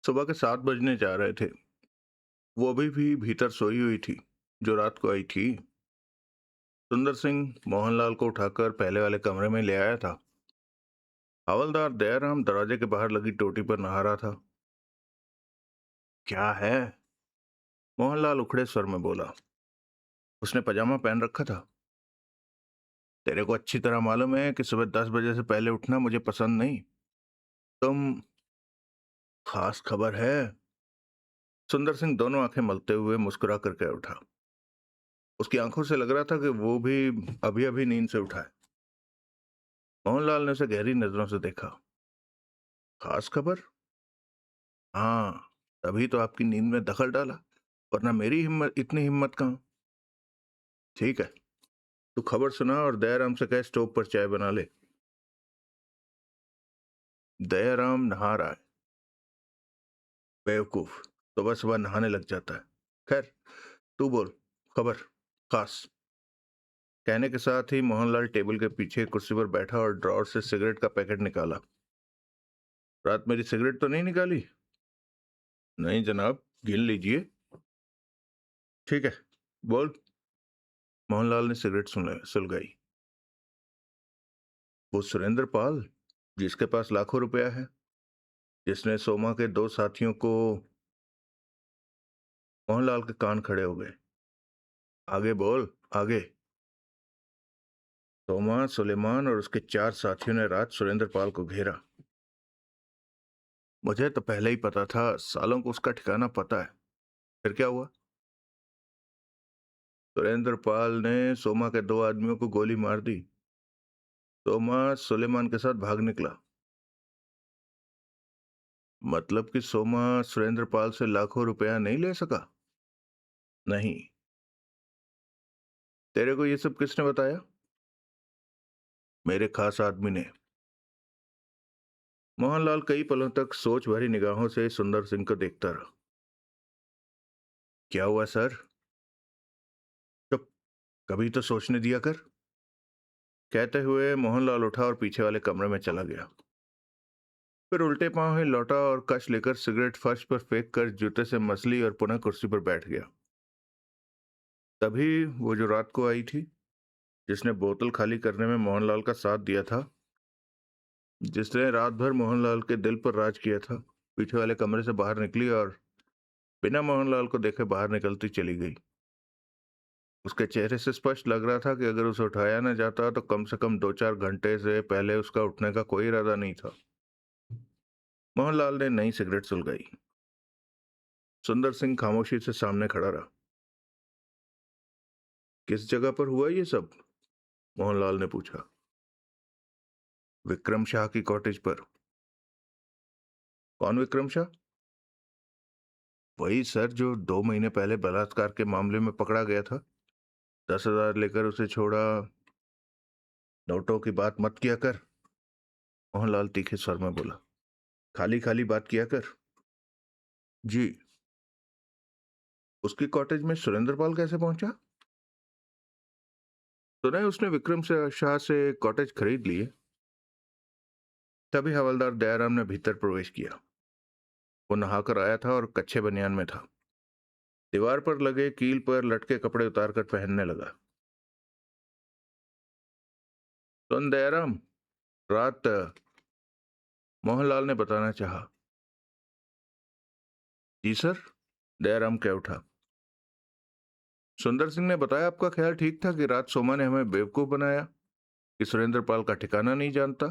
सुबह के 7 बजने जा रहे थे। वो अभी भी भीतर सोई हुई थी, जो रात को आई थी। सुंदर सिंह मोहनलाल को उठाकर पहले वाले कमरे में ले आया था। हवलदार दयाराम दरवाजे के बाहर लगी टोटी पर नहा रहा था। क्या है? मोहनलाल उखड़े स्वर में बोला। उसने पजामा पहन रखा था। तेरे को अच्छी तरह मालूम है कि सुबह 10 बजे से पहले उठना मुझे पसंद नहीं। तुम खास खबर है? सुंदर सिंह दोनों आंखें मलते हुए मुस्कुरा कर कह उठा। उसकी आंखों से लग रहा था कि वो भी अभी अभी नींद से उठा है। मोहनलाल ने उसे गहरी नजरों से देखा। खास खबर? हाँ, तभी तो आपकी नींद में दखल डाला, वरना मेरी हिम्मत, इतनी हिम्मत कहाँ। ठीक है, तू खबर सुना और दयाराम से कह स्टोव पर चाय बना ले। दयाराम नहा रहा है। बेवकूफ, सुबह सुबह नहाने लग जाता है। खैर, तू बोल, खबर खास। कहने के साथ ही मोहनलाल टेबल के पीछे कुर्सी पर बैठा और ड्रॉर से सिगरेट का पैकेट निकाला। रात मेरी सिगरेट तो नहीं निकाली? नहीं जनाब, गिन लीजिए। ठीक है, बोल। मोहनलाल ने सिगरेट सुलगाई। वो सुरेंद्र पाल, जिसके पास लाखों रुपया है, जिसने सोमा के दो साथियों को। मोहनलाल के कान खड़े हो गए। आगे बोल, आगे। सोमा, सुलेमान और उसके 4 साथियों ने रात सुरेंद्र पाल को घेरा। मुझे तो पहले ही पता था, सालों को उसका ठिकाना पता है। फिर क्या हुआ? सुरेंद्र पाल ने सोमा के 2 आदमियों को गोली मार दी। सोमा सुलेमान के साथ भाग निकला। मतलब कि सोमा सुरेंद्र पाल से लाखों रुपया नहीं ले सका? नहीं। तेरे को ये सब किसने बताया? मेरे खास आदमी ने। मोहनलाल कई पलों तक सोच भरी निगाहों से सुंदर सिंह को देखता रहा। क्या हुआ सर? चुप, कभी तो सोचने दिया कर। कहते हुए मोहनलाल उठा और पीछे वाले कमरे में चला गया। फिर उल्टे पांव ही लौटा और कश लेकर सिगरेट फर्श पर फेंक कर जूते से मसली और पुनः कुर्सी पर बैठ गया। तभी वो जो रात को आई थी, जिसने बोतल खाली करने में मोहनलाल का साथ दिया था, जिसने रात भर मोहनलाल के दिल पर राज किया था, पीछे वाले कमरे से बाहर निकली और बिना मोहनलाल को देखे बाहर निकलती चली गई। उसके चेहरे से स्पष्ट लग रहा था कि अगर उसे उठाया न जाता तो कम से कम 2-4 घंटे से पहले उसका उठने का कोई इरादा नहीं था। मोहनलाल ने नई सिगरेट सुलगाई। सुंदर सिंह खामोशी से सामने खड़ा रहा। किस जगह पर हुआ ये सब? मोहनलाल ने पूछा। विक्रम शाह की कॉटेज पर। कौन विक्रम शाह? वही सर, जो 2 महीने पहले बलात्कार के मामले में पकड़ा गया था। 10,000 लेकर उसे छोड़ा। नोटों की बात मत किया कर, मोहनलाल तीखे स्वर में बोला। खाली खाली बात किया कर। जी। उसकी कॉटेज में सुरेंद्र पाल कैसे पहुंचा? सुना है उसने विक्रम से शाह से कॉटेज खरीद ली है। तभी हवलदार दयाराम ने भीतर प्रवेश किया। वो नहाकर आया था और कच्चे बनियान में था। दीवार पर लगे कील पर लटके कपड़े उतारकर पहनने लगा। सुन दयाराम, रात। मोहनलाल ने बताना चाहा। जी सर, दयाराम कह उठा। सुंदर सिंह ने बताया आपका ख्याल ठीक था कि रात सोमा ने हमें बेवकूफ बनाया, कि सुरेंद्र पाल का ठिकाना नहीं जानता।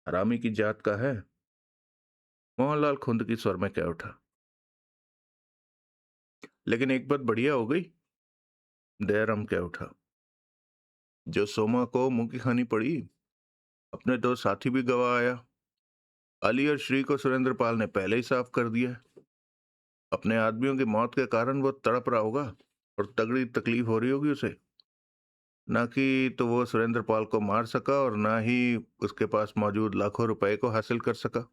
हरामी की जात का है, मोहनलाल खुंद की स्वर में कह उठा। लेकिन एक बात बढ़िया हो गई, दयाराम कह उठा। जो सोमा को मुंह की खानी पड़ी, अपने 2 साथी भी गवा आया। अली और श्री को सुरेंद्र पाल ने पहले ही साफ कर दिया है। अपने आदमियों की मौत के कारण वो तड़प रहा होगा और तगड़ी तकलीफ हो रही होगी उसे। ना कि तो वो सुरेंद्र पाल को मार सका और ना ही उसके पास मौजूद लाखों रुपए को हासिल कर सका।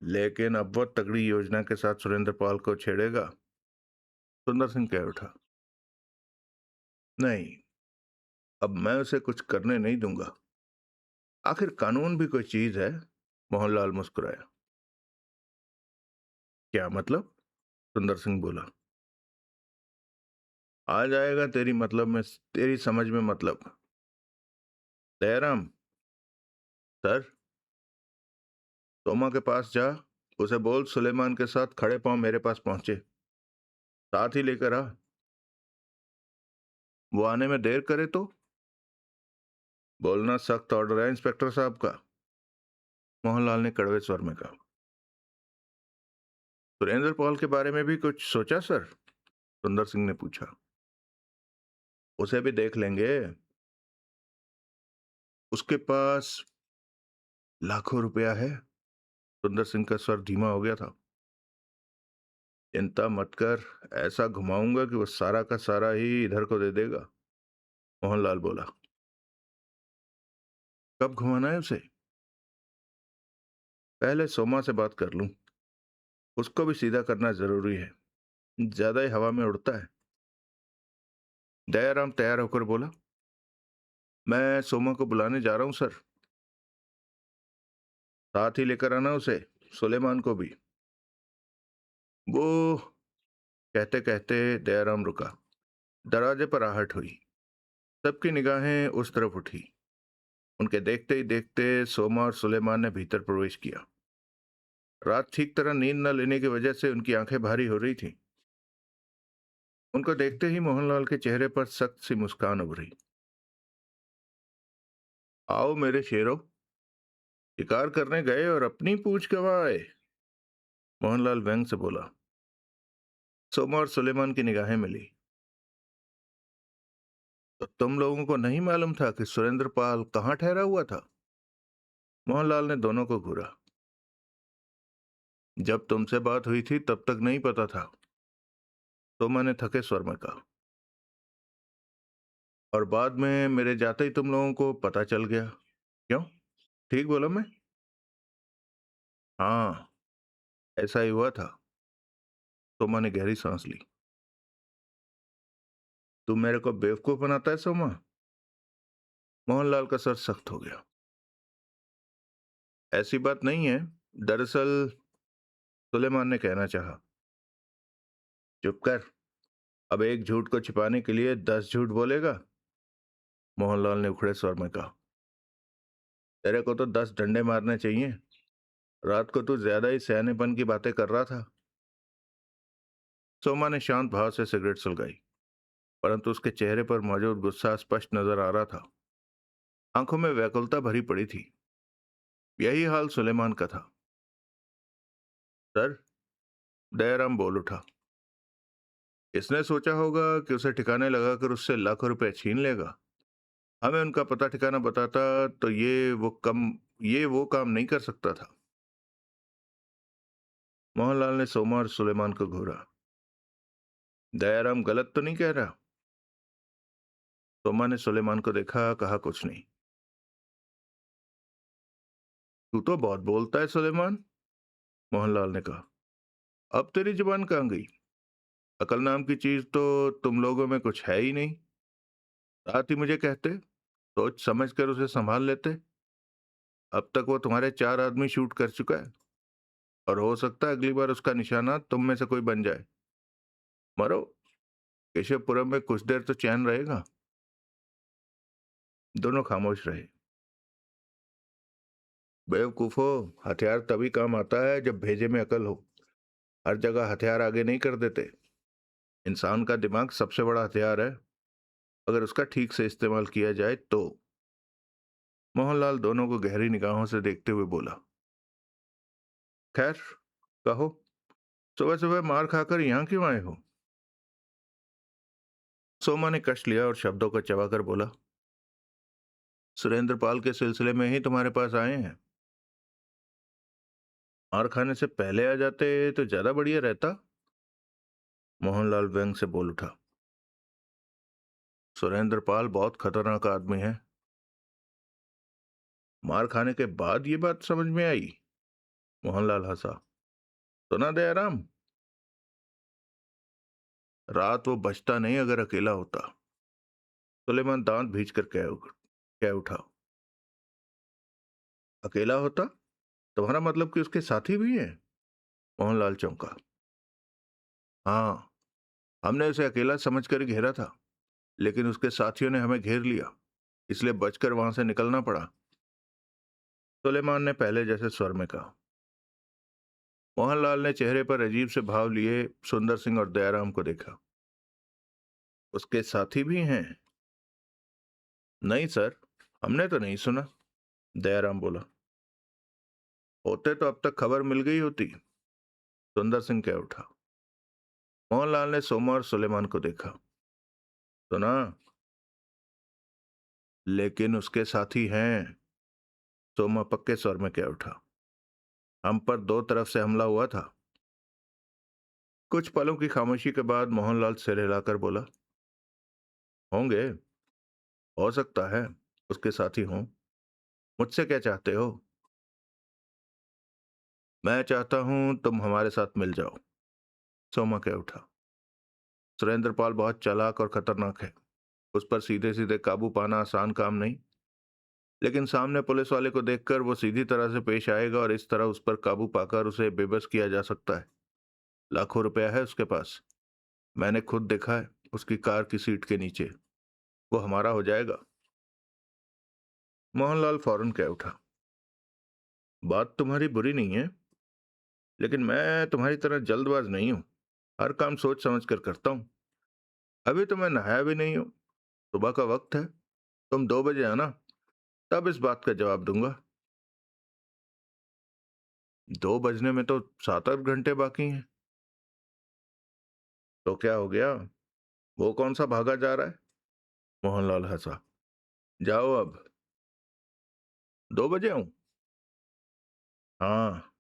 लेकिन अब वो तगड़ी योजना के साथ सुरेंद्र पाल को छेड़ेगा, सुंदर सिंह कह उठा। नहीं, अब मैं उसे कुछ करने नहीं दूंगा। आखिर कानून भी कोई चीज है। मोहनलाल मुस्कुराया। क्या मतलब? सुंदर सिंह बोला। आ जाएगा तेरी समझ में मतलब। दयाराम, सर, तोमा के पास जा, उसे बोल सुलेमान के साथ खड़े पांव मेरे पास पहुंचे, साथ ही लेकर आ। वो आने में देर करे तो बोलना सख्त ऑर्डर है इंस्पेक्टर साहब का, मोहनलाल ने कड़वे स्वर में कहा। सुरेंद्र पाल के बारे में भी कुछ सोचा सर? सुंदर सिंह ने पूछा। उसे भी देख लेंगे। उसके पास लाखों रुपया है। सुंदर सिंह का स्वर धीमा हो गया था। चिंता मत कर, ऐसा घुमाऊंगा कि वो सारा का सारा ही इधर को दे देगा, मोहनलाल बोला। कब घुमाना है उसे? पहले सोमा से बात कर लूं, उसको भी सीधा करना जरूरी है, ज्यादा ही हवा में उड़ता है। दयाराम तैयार होकर बोला। मैं सोमा को बुलाने जा रहा हूं सर। साथ ही लेकर आना उसे, सुलेमान को भी। वो कहते कहते दयाराम रुका। दरवाजे पर आहट हुई। सबकी निगाहें उस तरफ उठी। उनके देखते ही देखते सोमा और सुलेमान ने भीतर प्रवेश किया। रात ठीक तरह नींद न लेने की वजह से उनकी आंखें भारी हो रही थीं। उनको देखते ही मोहनलाल के चेहरे पर सख्त सी मुस्कान उभरी। आओ मेरे शेरों, शिकार करने गए और अपनी पूंछ गंवाए, मोहनलाल व्यंग से बोला। सोमा और सुलेमान की निगाहें मिली। तो तुम लोगों को नहीं मालूम था कि सुरेंद्र पाल कहाँ ठहरा हुआ था? मोहनलाल ने दोनों को घूरा। जब तुमसे बात हुई थी तब तक नहीं पता था, सोमा ने थके स्वर में कहा। और बाद में मेरे जाते ही तुम लोगों को पता चल गया। क्यों? ठीक बोला मैं? हाँ, ऐसा ही हुआ था। सोमा ने गहरी सांस ली। तू मेरे को बेवकूफ बनाता है सोमा? मोहनलाल का सर सख्त हो गया। ऐसी बात नहीं है, दरअसल, सुलेमान ने कहना चाहा। चुप कर, अब एक झूठ को छिपाने के लिए 10 झूठ बोलेगा, मोहनलाल ने उखड़े स्वर में कहा। तेरे को तो 10 डंडे मारने चाहिए। रात को तू ज्यादा ही सयानेपन की बातें कर रहा था। सोमा ने शांत भाव से सिगरेट सुलगाई, परंतु उसके चेहरे पर मौजूद गुस्सा स्पष्ट नजर आ रहा था। आंखों में व्याकुलता भरी पड़ी थी। यही हाल सुलेमान का था। सर, दयाराम बोल उठा। इसने सोचा होगा कि उसे ठिकाने लगाकर उससे लाखों रुपए छीन लेगा। हमें उनका पता ठिकाना बताता तो ये वो काम नहीं कर सकता था। मोहनलाल ने सोमा और सुलेमान को घूरा। दयाराम गलत तो नहीं कह रहा? सोमा ने सुलेमान को देखा, कहा कुछ नहीं। तू तो बहुत बोलता है सुलेमान, मोहनलाल ने कहा। अब तेरी जुबान कहाँ गई? अकल नाम की चीज तो तुम लोगों में कुछ है ही नहीं। साथ ही मुझे कहते, सोच समझ कर उसे संभाल लेते। अब तक वो तुम्हारे 4 आदमी शूट कर चुका है, और हो सकता है अगली बार उसका निशाना तुम में से कोई बन जाए। मरो, केशवपुरम में कुछ देर तो चैन रहेगा। दोनों खामोश रहे। बेवकूफो, हथियार तभी काम आता है जब भेजे में अकल हो। हर जगह हथियार आगे नहीं कर देते। इंसान का दिमाग सबसे बड़ा हथियार है, अगर उसका ठीक से इस्तेमाल किया जाए तो। मोहनलाल दोनों को गहरी निगाहों से देखते हुए बोला। खैर, कहो, सुबह सुबह मार खाकर यहां क्यों आए हो? सोमा ने कष्ट लिया और शब्दों को चबाकर बोला। सुरेंद्र पाल के सिलसिले में ही तुम्हारे पास आए हैं। मार खाने से पहले आ जाते तो ज्यादा बढ़िया रहता, मोहनलाल व्यंग से बोल उठा। सुरेंद्र पाल बहुत खतरनाक आदमी है। मार खाने के बाद ये बात समझ में आई, मोहनलाल हंसा। सुना दयाराम, रात वो बचता नहीं अगर अकेला होता, सुलेमान दांत भींच कर कह उठा। अकेला होता? तुम्हारा मतलब कि उसके साथी भी हैं? मोहनलाल चौंका। हाँ, हमने उसे अकेला समझकर ही घेरा था, लेकिन उसके साथियों ने हमें घेर लिया, इसलिए बचकर वहां से निकलना पड़ा। सुलेमान ने पहले जैसे स्वर में कहा। मोहनलाल ने चेहरे पर अजीब से भाव लिए सुंदर सिंह और दयाराम को देखा। उसके साथी भी हैं? नहीं सर, हमने तो नहीं सुना, दयाराम बोला। होते तो अब तक खबर मिल गई होती, सुंदर सिंह कह उठा। मोहनलाल ने सोमा और सुलेमान को देखा। सुना, लेकिन उसके साथी हैं, सोमा पक्के स्वर में कह उठा। हम पर दो तरफ से हमला हुआ था। कुछ पलों की खामोशी के बाद मोहनलाल सिर हिलाकर बोला। होंगे, हो सकता है उसके साथी हों। मुझसे क्या चाहते हो? मैं चाहता हूं तुम हमारे साथ मिल जाओ, सोमा कह उठा। सुरेंद्र पाल बहुत चालाक और खतरनाक है, उस पर सीधे सीधे काबू पाना आसान काम नहीं, लेकिन सामने पुलिस वाले को देखकर वो सीधी तरह से पेश आएगा और इस तरह उस पर काबू पाकर उसे बेबस किया जा सकता है। लाखों रुपया है उसके पास, मैंने खुद देखा है उसकी कार की सीट के नीचे। वो हमारा हो जाएगा। मोहनलाल फौरन कह उठा। बात तुम्हारी बुरी नहीं है, लेकिन मैं तुम्हारी तरह जल्दबाज नहीं हूं, हर काम सोच समझ कर करता हूं। अभी तो मैं नहाया भी नहीं हूं, सुबह का वक्त है। तुम 2 बजे आना, तब इस बात का जवाब दूंगा। 2 बजने में तो 7-8 घंटे बाकी हैं। तो क्या हो गया, वो कौन सा भागा जा रहा है? मोहनलाल हंसा। जाओ अब। 2 बजे आऊं? हाँ,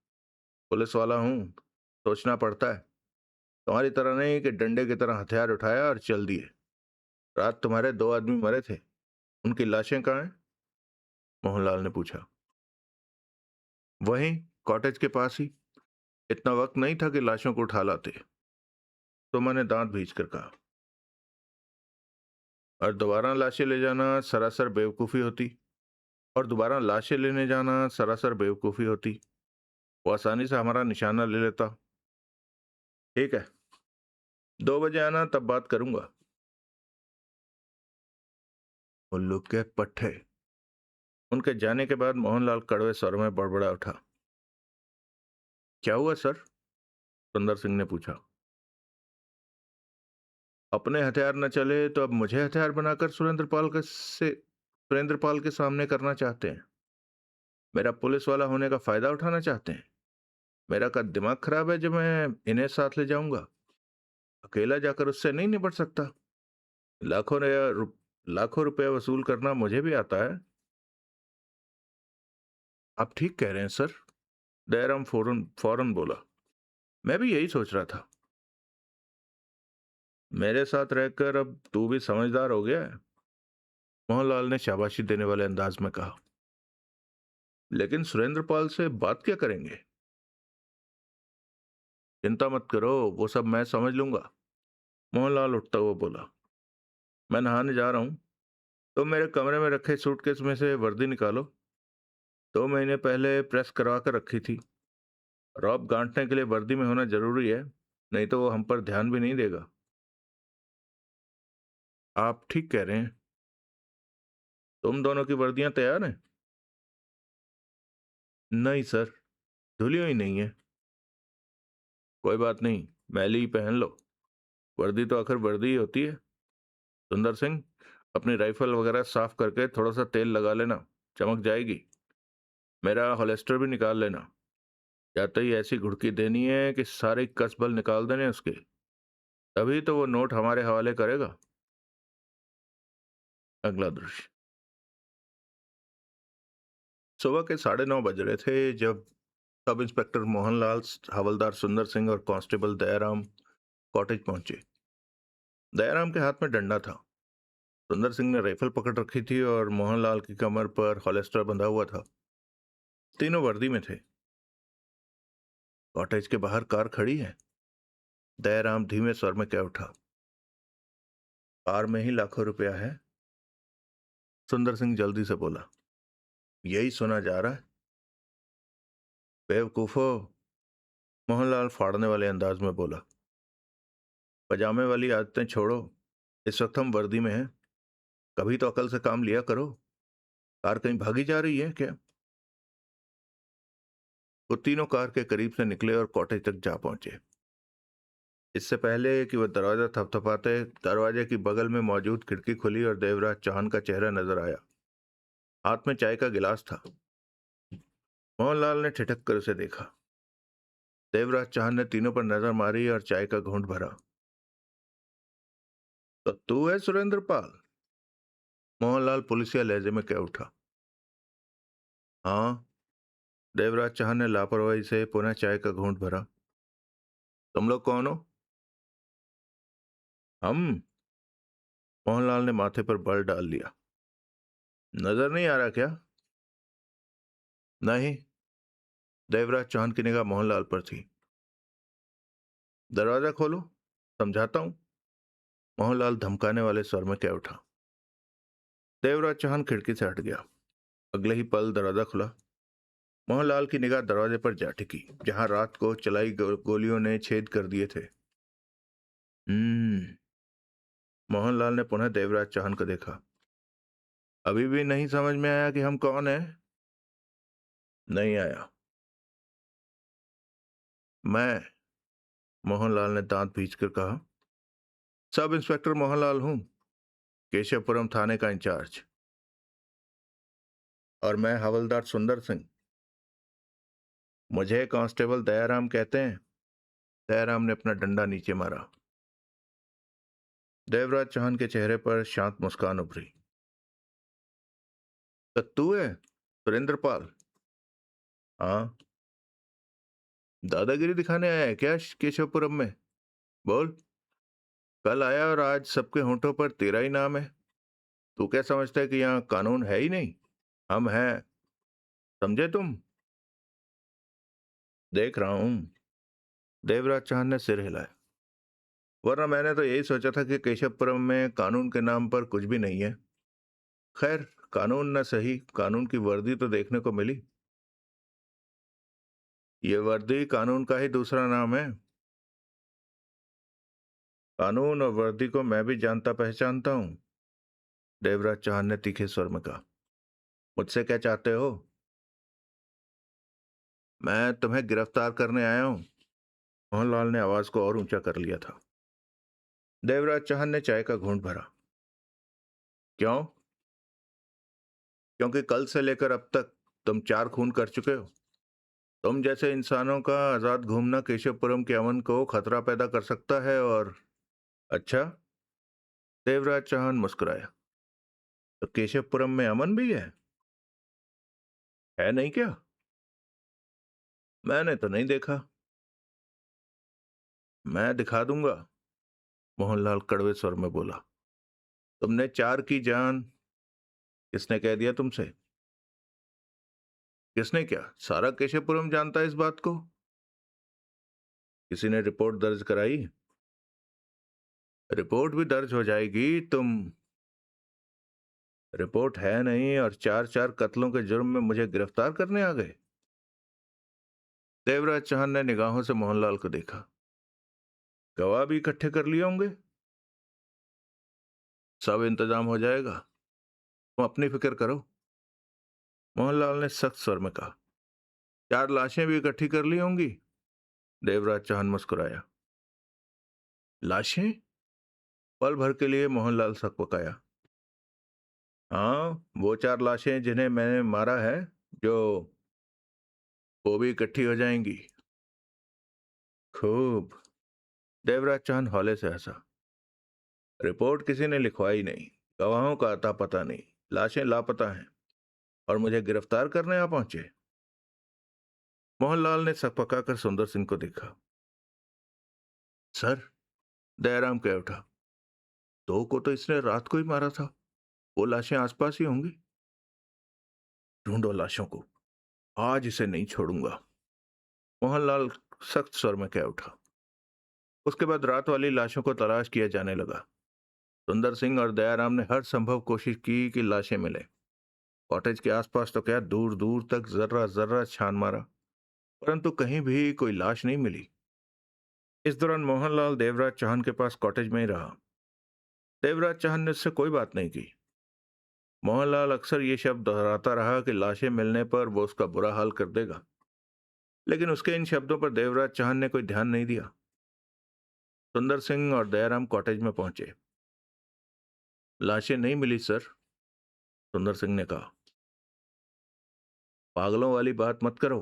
पुलिस वाला हूं, सोचना पड़ता है। तुम्हारी तरह नहीं कि डंडे की तरह हथियार उठाया और चल दिए। रात तुम्हारे 2 आदमी मरे थे, उनकी लाशें कहाँ हैं? मोहनलाल ने पूछा। वहीं, कॉटेज के पास ही। इतना वक्त नहीं था कि लाशों को उठा लाते, तो मैंने दांत भींच कर कहा। और दोबारा लाशें ले जाना सरासर बेवकूफ़ी होती। और दोबारा लाशें लेने जाना सरासर बेवकूफ़ी होती। वो आसानी से हमारा निशाना ले लेता। ठीक है, 2 बजे आना, तब बात करूंगा। उल्लू के पट्टे। उनके जाने के बाद मोहनलाल कड़वे स्वर में बड़बड़ा उठा। क्या हुआ सर? सुंदर सिंह ने पूछा। अपने हथियार न चले तो अब मुझे हथियार बनाकर सुरेंद्र पाल के सामने करना चाहते हैं। मेरा पुलिस वाला होने का फायदा उठाना चाहते हैं। मेरा का दिमाग खराब है जो मैं इन्हें साथ ले जाऊंगा। अकेला जाकर उससे नहीं निपट सकता। लाखों लाखों रुपया वसूल करना मुझे भी आता है। आप ठीक कह रहे हैं सर, दयाराम फौरन फौरन बोला। मैं भी यही सोच रहा था। मेरे साथ रहकर अब तू भी समझदार हो गया है, मोहनलाल ने शाबाशी देने वाले अंदाज में कहा। लेकिन सुरेंद्र पाल से बात क्या करेंगे? चिंता मत करो, वो सब मैं समझ लूंगा, मोहनलाल उठता हुआ बोला। मैं नहाने जा रहा हूं, तो मेरे कमरे में रखे सूटकेस में से वर्दी निकालो। 2 महीने पहले प्रेस करवा कर रखी थी। रॉब गांठने के लिए वर्दी में होना जरूरी है, नहीं तो वो हम पर ध्यान भी नहीं देगा। आप ठीक कह रहे हैं। तुम दोनों की वर्दियां तैयार हैं? नहीं सर, धुली हुई नहीं है। कोई बात नहीं, मैली ही पहन लो, वर्दी तो आखिर वर्दी ही होती है। सुंदर सिंह, अपनी राइफल वगैरह साफ करके थोड़ा सा तेल लगा लेना, चमक जाएगी। मेरा होलेस्टर भी निकाल लेना, जाते ही ऐसी घुड़की देनी है कि सारे कसबल निकाल देने उसके, तभी तो वो नोट हमारे हवाले करेगा। अगला दृश्य। सुबह के 9:30 बज रहे थे जब सब इंस्पेक्टर मोहनलाल, हवलदार सुंदर सिंह और कांस्टेबल दयाराम कॉटेज पहुंचे। दयाराम के हाथ में डंडा था। सुंदर सिंह ने राइफल पकड़ रखी थी और मोहनलाल की कमर पर हॉलेस्टर बंधा हुआ था। तीनों वर्दी में थे। कॉटेज के बाहर कार खड़ी है, दयाराम धीमे स्वर में कह उठा। कार में ही लाखों रुपया है, सुंदर सिंह जल्दी से बोला। यही सुना जा रहा है। बेवकूफो, मोहनलाल फाड़ने वाले अंदाज में बोला। पजामे वाली आदतें छोड़ो, इस वक्त हम वर्दी में हैं। कभी तो अकल से काम लिया करो। कार कहीं भागी जा रही है क्या? वो तीनों कार के करीब से निकले और कॉटेज तक जा पहुंचे। इससे पहले कि वह दरवाजा थपथपाते, दरवाजे की बगल में मौजूद खिड़की खुली और देवराज चौहान का चेहरा नजर आया। हाथ में चाय का गिलास था। मोहनलाल ने ठिठक कर उसे देखा। देवराज चौहान ने तीनों पर नजर मारी और चाय का घूंट भरा। तो तू है सुरेंद्र पाल? मोहनलाल पुलिसिया लहजे में कह उठा। हाँ। देवराज चौहान ने लापरवाही से पुनः चाय का घूंट भरा। तुम लोग कौन हो? हम? मोहनलाल ने माथे पर बल डाल लिया। नजर नहीं आ रहा क्या? नहीं। देवराज चौहान की निगाह मोहनलाल पर थी। दरवाजा खोलो, समझाता हूं, मोहनलाल धमकाने वाले स्वर में कह उठा। देवराज चौहान खिड़की से हट गया। अगले ही पल दरवाजा खुला। मोहनलाल की निगाह दरवाजे पर जा टिकी, जहां रात को चलाई गोलियों ने छेद कर दिए थे। मोहनलाल ने पुनः देवराज चौहान को देखा। अभी भी नहीं समझ में आया कि हम कौन हैं? नहीं आया। मैं, मोहनलाल ने दांत भींचकर कहा, सब इंस्पेक्टर मोहनलाल हूं, केशवपुरम थाने का इंचार्ज। और मैं हवलदार सुंदर सिंह। मुझे कांस्टेबल दयाराम कहते हैं। दयाराम ने अपना डंडा नीचे मारा। देवराज चौहान के चेहरे पर शांत मुस्कान उभरी। तो तू है सुरेंद्र पाल? हाँ। दादागिरी दिखाने आया है क्या केशवपुरम में? बोल। कल आया और आज सबके होंठों पर तेरा ही नाम है। तू क्या समझता है कि यहाँ कानून है ही नहीं? हम हैं, समझे तुम? देख रहा हूं। देवराज चौहान ने सिर हिलाया। वरना मैंने तो यही सोचा था कि केशवपुरम में कानून के नाम पर कुछ भी नहीं है। खैर, कानून न सही, कानून की वर्दी तो देखने को मिली। ये वर्दी कानून का ही दूसरा नाम है। कानून और वर्दी को मैं भी जानता पहचानता हूं। देवराज चौहान ने तीखे स्वर में कहा। मुझसे क्या चाहते हो? मैं तुम्हें गिरफ्तार करने आया हूं। मोहनलाल ने आवाज को और ऊंचा कर लिया था। देवराज चौहान ने चाय का घूंट भरा। क्यों? क्योंकि कल से लेकर अब तक तुम 4 खून कर चुके हो। तुम जैसे इंसानों का आजाद घूमना केशवपुरम के अमन को खतरा पैदा कर सकता है। और अच्छा? देवराज चौहान मुस्कुराया। तो केशवपुरम में अमन भी है नहीं क्या? मैंने तो नहीं देखा। मैं दिखा दूंगा, मोहनलाल कड़वे स्वर में बोला। तुमने 4 की जान। किसने कह दिया तुमसे? किसने क्या? सारा केशवपुरम जानता है इस बात को। किसी ने रिपोर्ट दर्ज कराई? रिपोर्ट भी दर्ज हो जाएगी। तुम रिपोर्ट है नहीं और 4 कत्लों के जुर्म में मुझे गिरफ्तार करने आ गए। देवराज चौहान ने निगाहों से मोहनलाल को देखा। गवाह भी इकट्ठे कर लिए होंगे। सब इंतजाम हो जाएगा, तुम अपनी फिक्र करो, मोहनलाल ने सख्त स्वर में कहा। 4 लाशें भी इकट्ठी कर ली होंगी। देवराज चौहान मुस्कुराया। लाशें? पल भर के लिए मोहनलाल सकपकाया। हाँ, वो 4 लाशें जिन्हें मैंने मारा है, जो वो भी इकट्ठी हो जाएंगी। खूब। देवराज चौहान हौले से हंसा। रिपोर्ट किसी ने लिखवाई नहीं, गवाहों का अता पता नहीं, लाशें लापता हैं और मुझे गिरफ्तार करने आ पहुंचे। मोहनलाल ने सकपकाकर सुंदर सिंह को देखा। सर, दयाराम कह उठा, 2 को तो इसने रात को ही मारा था। वो लाशें आसपास ही होंगी। ढूंढो लाशों को, आज इसे नहीं छोड़ूंगा, मोहनलाल सख्त स्वर में कह उठा। उसके बाद रात वाली लाशों को तलाश किया जाने लगा। सुंदर सिंह और दयाराम ने हर संभव कोशिश की कि लाशें मिले। कॉटेज के आसपास तो क्या, दूर दूर तक जर्रा जर्रा छान मारा, परंतु कहीं भी कोई लाश नहीं मिली। इस दौरान मोहनलाल देवराज चौहान के पास कॉटेज में ही रहा। देवराज चौहान ने उससे कोई बात नहीं की। मोहनलाल अक्सर ये शब्द दोहराता रहा कि लाशें मिलने पर वो उसका बुरा हाल कर देगा, लेकिन उसके इन शब्दों पर देवराज चौहान ने कोई ध्यान नहीं दिया। सुंदर सिंह और दयाराम कॉटेज में पहुंचे। लाशें नहीं मिली सर, सुंदर सिंह ने कहा। पागलों वाली बात मत करो,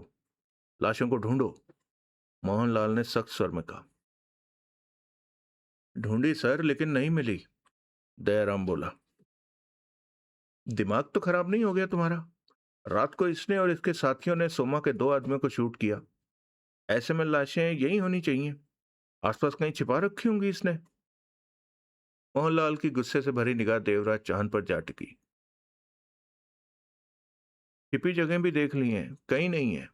लाशों को ढूंढो, मोहनलाल ने सख्त स्वर में कहा। ढूंढी सर, लेकिन नहीं मिली, दयाराम बोला। दिमाग तो खराब नहीं हो गया तुम्हारा? रात को इसने और इसके साथियों ने सोमा के दो आदमियों को शूट किया। ऐसे में लाशें यही होनी चाहिए, आसपास कहीं छिपा रखी होंगी इसने। मोहनलाल की गुस्से से भरी निगाह देवराज चांद पर जा टिकी। छिपी जगह भी देख ली हैं, कहीं नहीं है।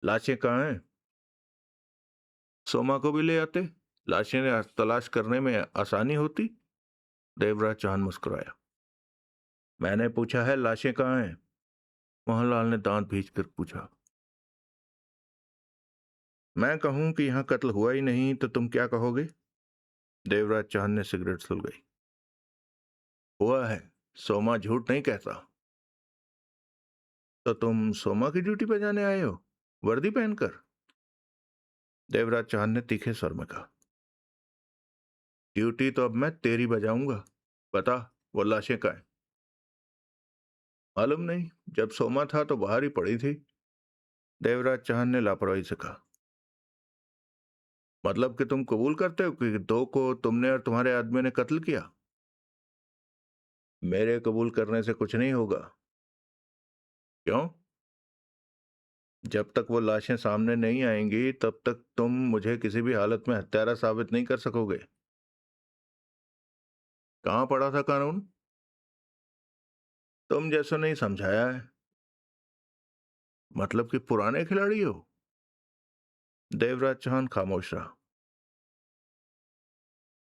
लाशें कहाँ हैं? सोमा को भी ले आते, लाशें तलाश करने में आसानी होती। देवराज चांद मुस्कुराया। मैंने पूछा है लाशें कहाँ हैं? मोहनलाल ने दांत भींच कर पूछा। मैं कहूं कि यहां कत्ल हुआ ही नहीं तो तुम क्या कहोगे? देवराज चांद ने सिगरेट सुलगाई। हुआ है, सोमा झूठ नहीं कहता। तो तुम सोमा की ड्यूटी पे जाने आए हो, वर्दी पहनकर? देवराज चांद ने तीखे स्वर में कहा। ड्यूटी तो अब मैं तेरी बजाऊंगा। बता, वो लाशें कहाँ हैं? मालूम नहीं, जब सोमा था तो बाहर ही पड़ी थी, देवराज चांद ने लापरवाही से कहा। मतलब कि तुम कबूल करते हो कि दो को तुमने और तुम्हारे आदमी ने कत्ल किया? मेरे कबूल करने से कुछ नहीं होगा। क्यों? जब तक वो लाशें सामने नहीं आएंगी तब तक तुम मुझे किसी भी हालत में हत्यारा साबित नहीं कर सकोगे। कहां पढ़ा था कानून? तुम जैसों नहीं समझाया है। मतलब कि पुराने खिलाड़ी हो? देवराज चौहान खामोश रहा।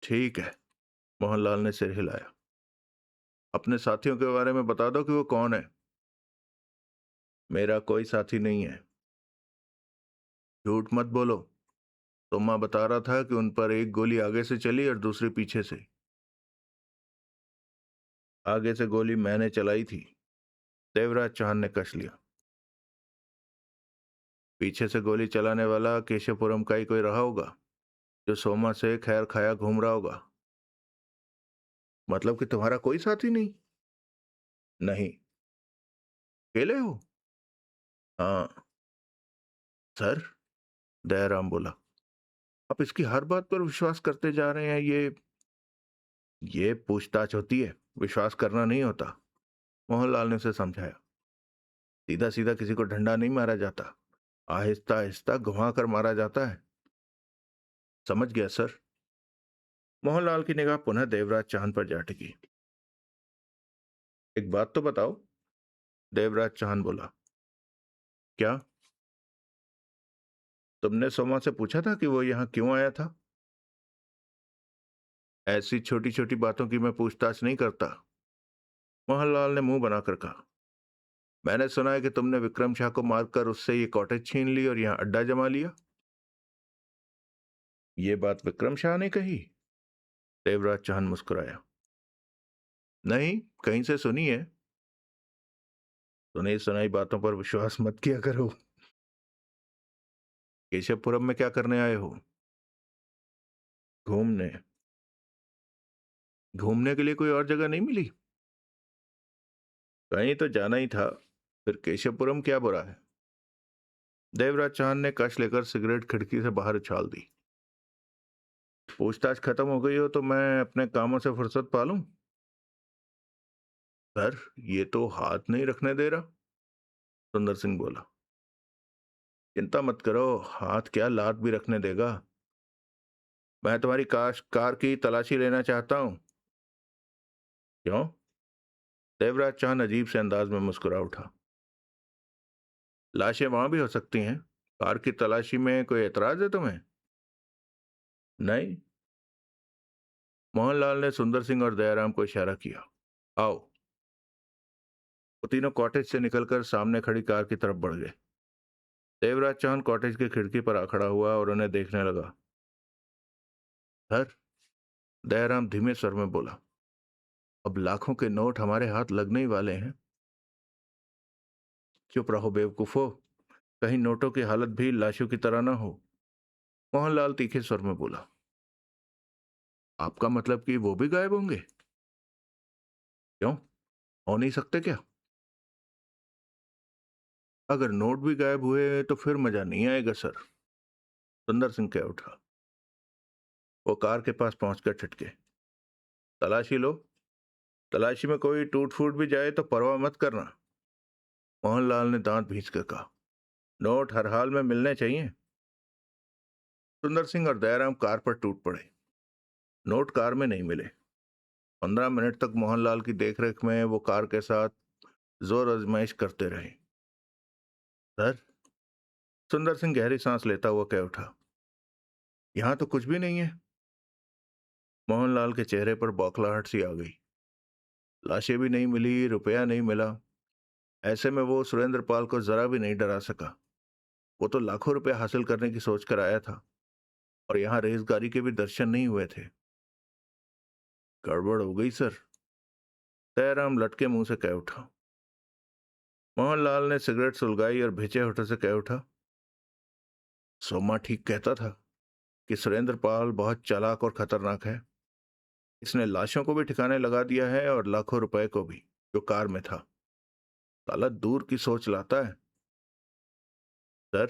ठीक है, मोहनलाल ने सिर हिलाया। अपने साथियों के बारे में बता दो कि वो कौन है। मेरा कोई साथी नहीं है। झूठ मत बोलो। तुम्मा बता रहा था कि उन पर एक गोली आगे से चली और दूसरी पीछे से। आगे से गोली मैंने चलाई थी, देवराज चौहान ने कस लिया। पीछे से गोली चलाने वाला केशवपुरम का ही कोई रहा होगा, जो सोमा से खैर खाया घूम रहा होगा। मतलब कि तुम्हारा कोई साथी नहीं? नहीं। अकेले हो? हाँ सर, दयाराम बोला। आप इसकी हर बात पर विश्वास करते जा रहे हैं। ये पूछताछ होती है, विश्वास करना नहीं होता, मोहनलाल ने उसे समझाया। सीधा सीधा किसी को डंडा नहीं मारा जाता, आहिस्ता आहिस्ता घुमा कर मारा जाता है। समझ गया सर। मोहनलाल की निगाह पुनः देवराज चांद पर जा टिकी। एक बात तो बताओ, देवराज चांद बोला। क्या? तुमने सोमा से पूछा था कि वो यहां क्यों आया था? ऐसी छोटी छोटी बातों की मैं पूछताछ नहीं करता, मोहनलाल ने मुंह बनाकर कहा। मैंने सुना है कि तुमने विक्रम शाह को मारकर उससे ये कॉटेज छीन ली और यहां अड्डा जमा लिया। ये बात विक्रम शाह ने कही? देवराज चांद मुस्कुराया। नहीं, कहीं से सुनी है। सुनी सुनाई बातों पर विश्वास मत किया करो। केशवपुरम में क्या करने आए हो? घूमने। घूमने के लिए कोई और जगह नहीं मिली? कहीं तो जाना ही था, फिर केशवपुरम क्या बुरा है? देवराज चांद ने कश लेकर सिगरेट खिड़की से बाहर उछाल दी। पूछताछ खत्म हो गई हो तो मैं अपने कामों से फुर्सत पा लूं? सर, ये तो हाथ नहीं रखने दे रहा, सुंदर सिंह बोला। चिंता मत करो, हाथ क्या लात भी रखने देगा। मैं तुम्हारी कार की तलाशी लेना चाहता हूं। क्यों? देवराज चांद अजीब से अंदाज में मुस्कुरा उठा। लाशें वहां भी हो सकती हैं, कार की तलाशी में कोई एतराज है तुम्हें? नहीं। मोहनलाल ने सुंदर सिंह और दयाराम को इशारा किया। आओ। वो तीनों कॉटेज से निकलकर सामने खड़ी कार की तरफ बढ़ गए। देवराज चांद कॉटेज की खिड़की पर आ खड़ा हुआ और उन्हें देखने लगा। सर, दयाराम धीमे स्वर में बोला, अब लाखों के नोट हमारे हाथ लगने ही वाले हैं। चुप रहो बेवकूफो, कहीं नोटों की हालत भी लाशों की तरह ना हो। मोहनलाल तीखे स्वर में बोला। आपका मतलब कि वो भी गायब होंगे? क्यों, हो नहीं सकते क्या? अगर नोट भी गायब हुए तो फिर मजा नहीं आएगा सर। सुंदर सिंह कह उठा। वो कार के पास पहुंचकर ठिठके। तलाशी लो, तलाशी में कोई टूट फूट भी जाए तो परवाह मत करना। मोहनलाल ने दांत भींच कर कहा। नोट हर हाल में मिलने चाहिए। सुंदर सिंह और दयाराम कार पर टूट पड़े। नोट कार में नहीं मिले। 15 मिनट तक मोहनलाल की देखरेख में वो कार के साथ जोर आजमाइश करते रहे। सर, सुंदर सिंह गहरी सांस लेता हुआ कह उठा, यहां तो कुछ भी नहीं है। मोहनलाल के चेहरे पर बौखलाहट सी आ गई। लाशें भी नहीं मिली, रुपया नहीं मिला। ऐसे में वो सुरेंद्र पाल को जरा भी नहीं डरा सका। वो तो लाखों रुपए हासिल करने की सोच कर आया था और यहाँ रेजगारी के भी दर्शन नहीं हुए थे। गड़बड़ हो गई सर, दयाराम लटके मुंह से कह उठा। मोहनलाल ने सिगरेट सुलगाई और भिजे होठों से कह उठा, सोमा ठीक कहता था कि सुरेंद्र पाल बहुत चालाक और खतरनाक है। इसने लाशों को भी ठिकाने लगा दिया है और लाखों रुपए को भी, जो कार में था। साला दूर की सोच लाता है। सर,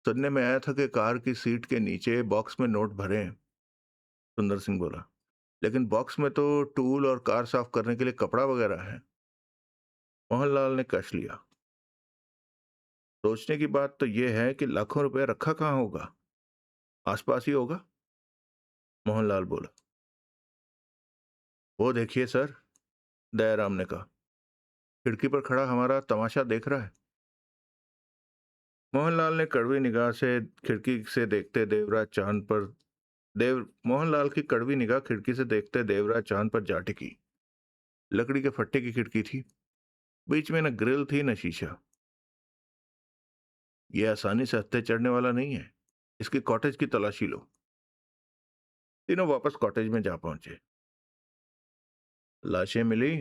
सुनने में आया था कि कार की सीट के नीचे बॉक्स में नोट भरे हैं। सुंदर सिंह बोला, लेकिन बॉक्स में तो टूल और कार साफ करने के लिए कपड़ा वगैरह है। मोहनलाल ने कश लिया। सोचने की बात तो यह है कि लाखों रुपए रखा कहाँ होगा? आसपास ही होगा। मोहनलाल बोला। वो देखिए सर, दयाराम ने कहा, खिड़की पर खड़ा हमारा तमाशा देख रहा है। मोहनलाल ने कड़वी निगाह से खिड़की से देखते देवराज चांद पर देव मोहनलाल की कड़वी निगाह खिड़की से देखते देवराज चांद पर जा टिकी। लकड़ी के फट्टे की खिड़की थी। बीच में न ग्रिल थी न शीशा। यह आसानी से हत्थे चढ़ने वाला नहीं है। इसकी कॉटेज की तलाशी लो। तीनों वापस कॉटेज में जा पहुंचे। लाशें मिली?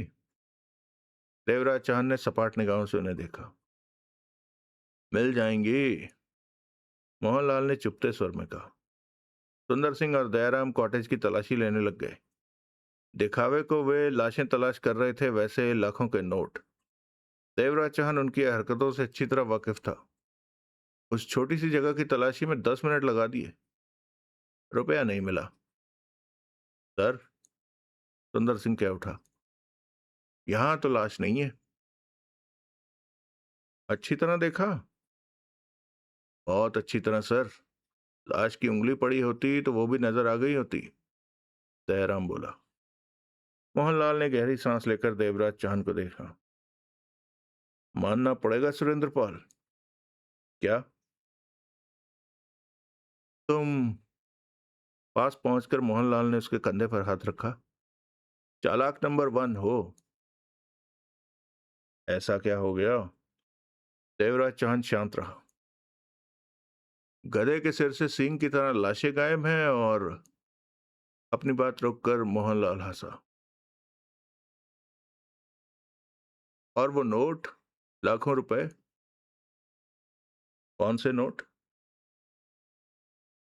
देवराज चांद ने सपाट निगाहों से उन्हें देखा। मिल जाएंगी, मोहनलाल ने चुपते स्वर में कहा। सुंदर सिंह और दयाराम कॉटेज की तलाशी लेने लग गए। दिखावे को वे लाशें तलाश कर रहे थे, वैसे लाखों के नोट। देवराज चांद उनकी हरकतों से अच्छी तरह वाकिफ था। उस छोटी सी जगह की तलाशी में 10 मिनट लगा दिए। रुपया नहीं मिला। सर, सुंदर सिंह कह उठा, यहां तो लाश नहीं है। अच्छी तरह देखा? बहुत अच्छी तरह सर। लाश की उंगली पड़ी होती तो वो भी नजर आ गई होती। दयाराम बोला। मोहनलाल ने गहरी सांस लेकर देवराज चांद को देखा। मानना पड़ेगा सुरेंद्र पाल। क्या? तुम? पास पहुंचकर मोहनलाल ने उसके कंधे पर हाथ रखा। चालाक नंबर 1 हो। ऐसा क्या हो गया? देवराज चांद शांत रहा। गधे के सिर से सींग की तरह लाशें गायब हैं और अपनी बात रोककर मोहनलाल हंसा। और वो नोट, लाखों रुपए? कौन से नोट?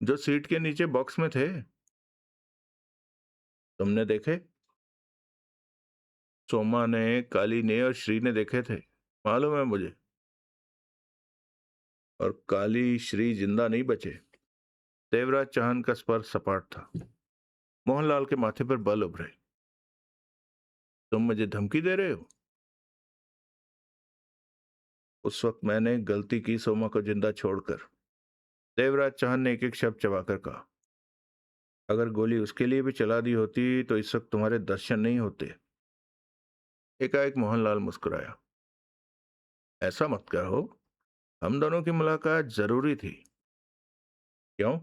जो सीट के नीचे बॉक्स में थे। तुमने देखे? सोमा ने, काली ने और श्री ने देखे थे। मालूम है मुझे। और काली श्री जिंदा नहीं बचे। देवराज चांद का स्वर सपाट था। मोहनलाल के माथे पर बल उभरे। तुम मुझे धमकी दे रहे हो? उस वक्त मैंने गलती की सोमा को जिंदा छोड़कर। देवराज चांद ने एक एक शब्द चबाकर कहा। अगर गोली उसके लिए भी चला दी होती तो इस वक्त तुम्हारे दर्शन नहीं होते। एकाएक मोहनलाल मुस्कुराया। ऐसा मत कहो, हम दोनों की मुलाकात जरूरी थी। क्यों?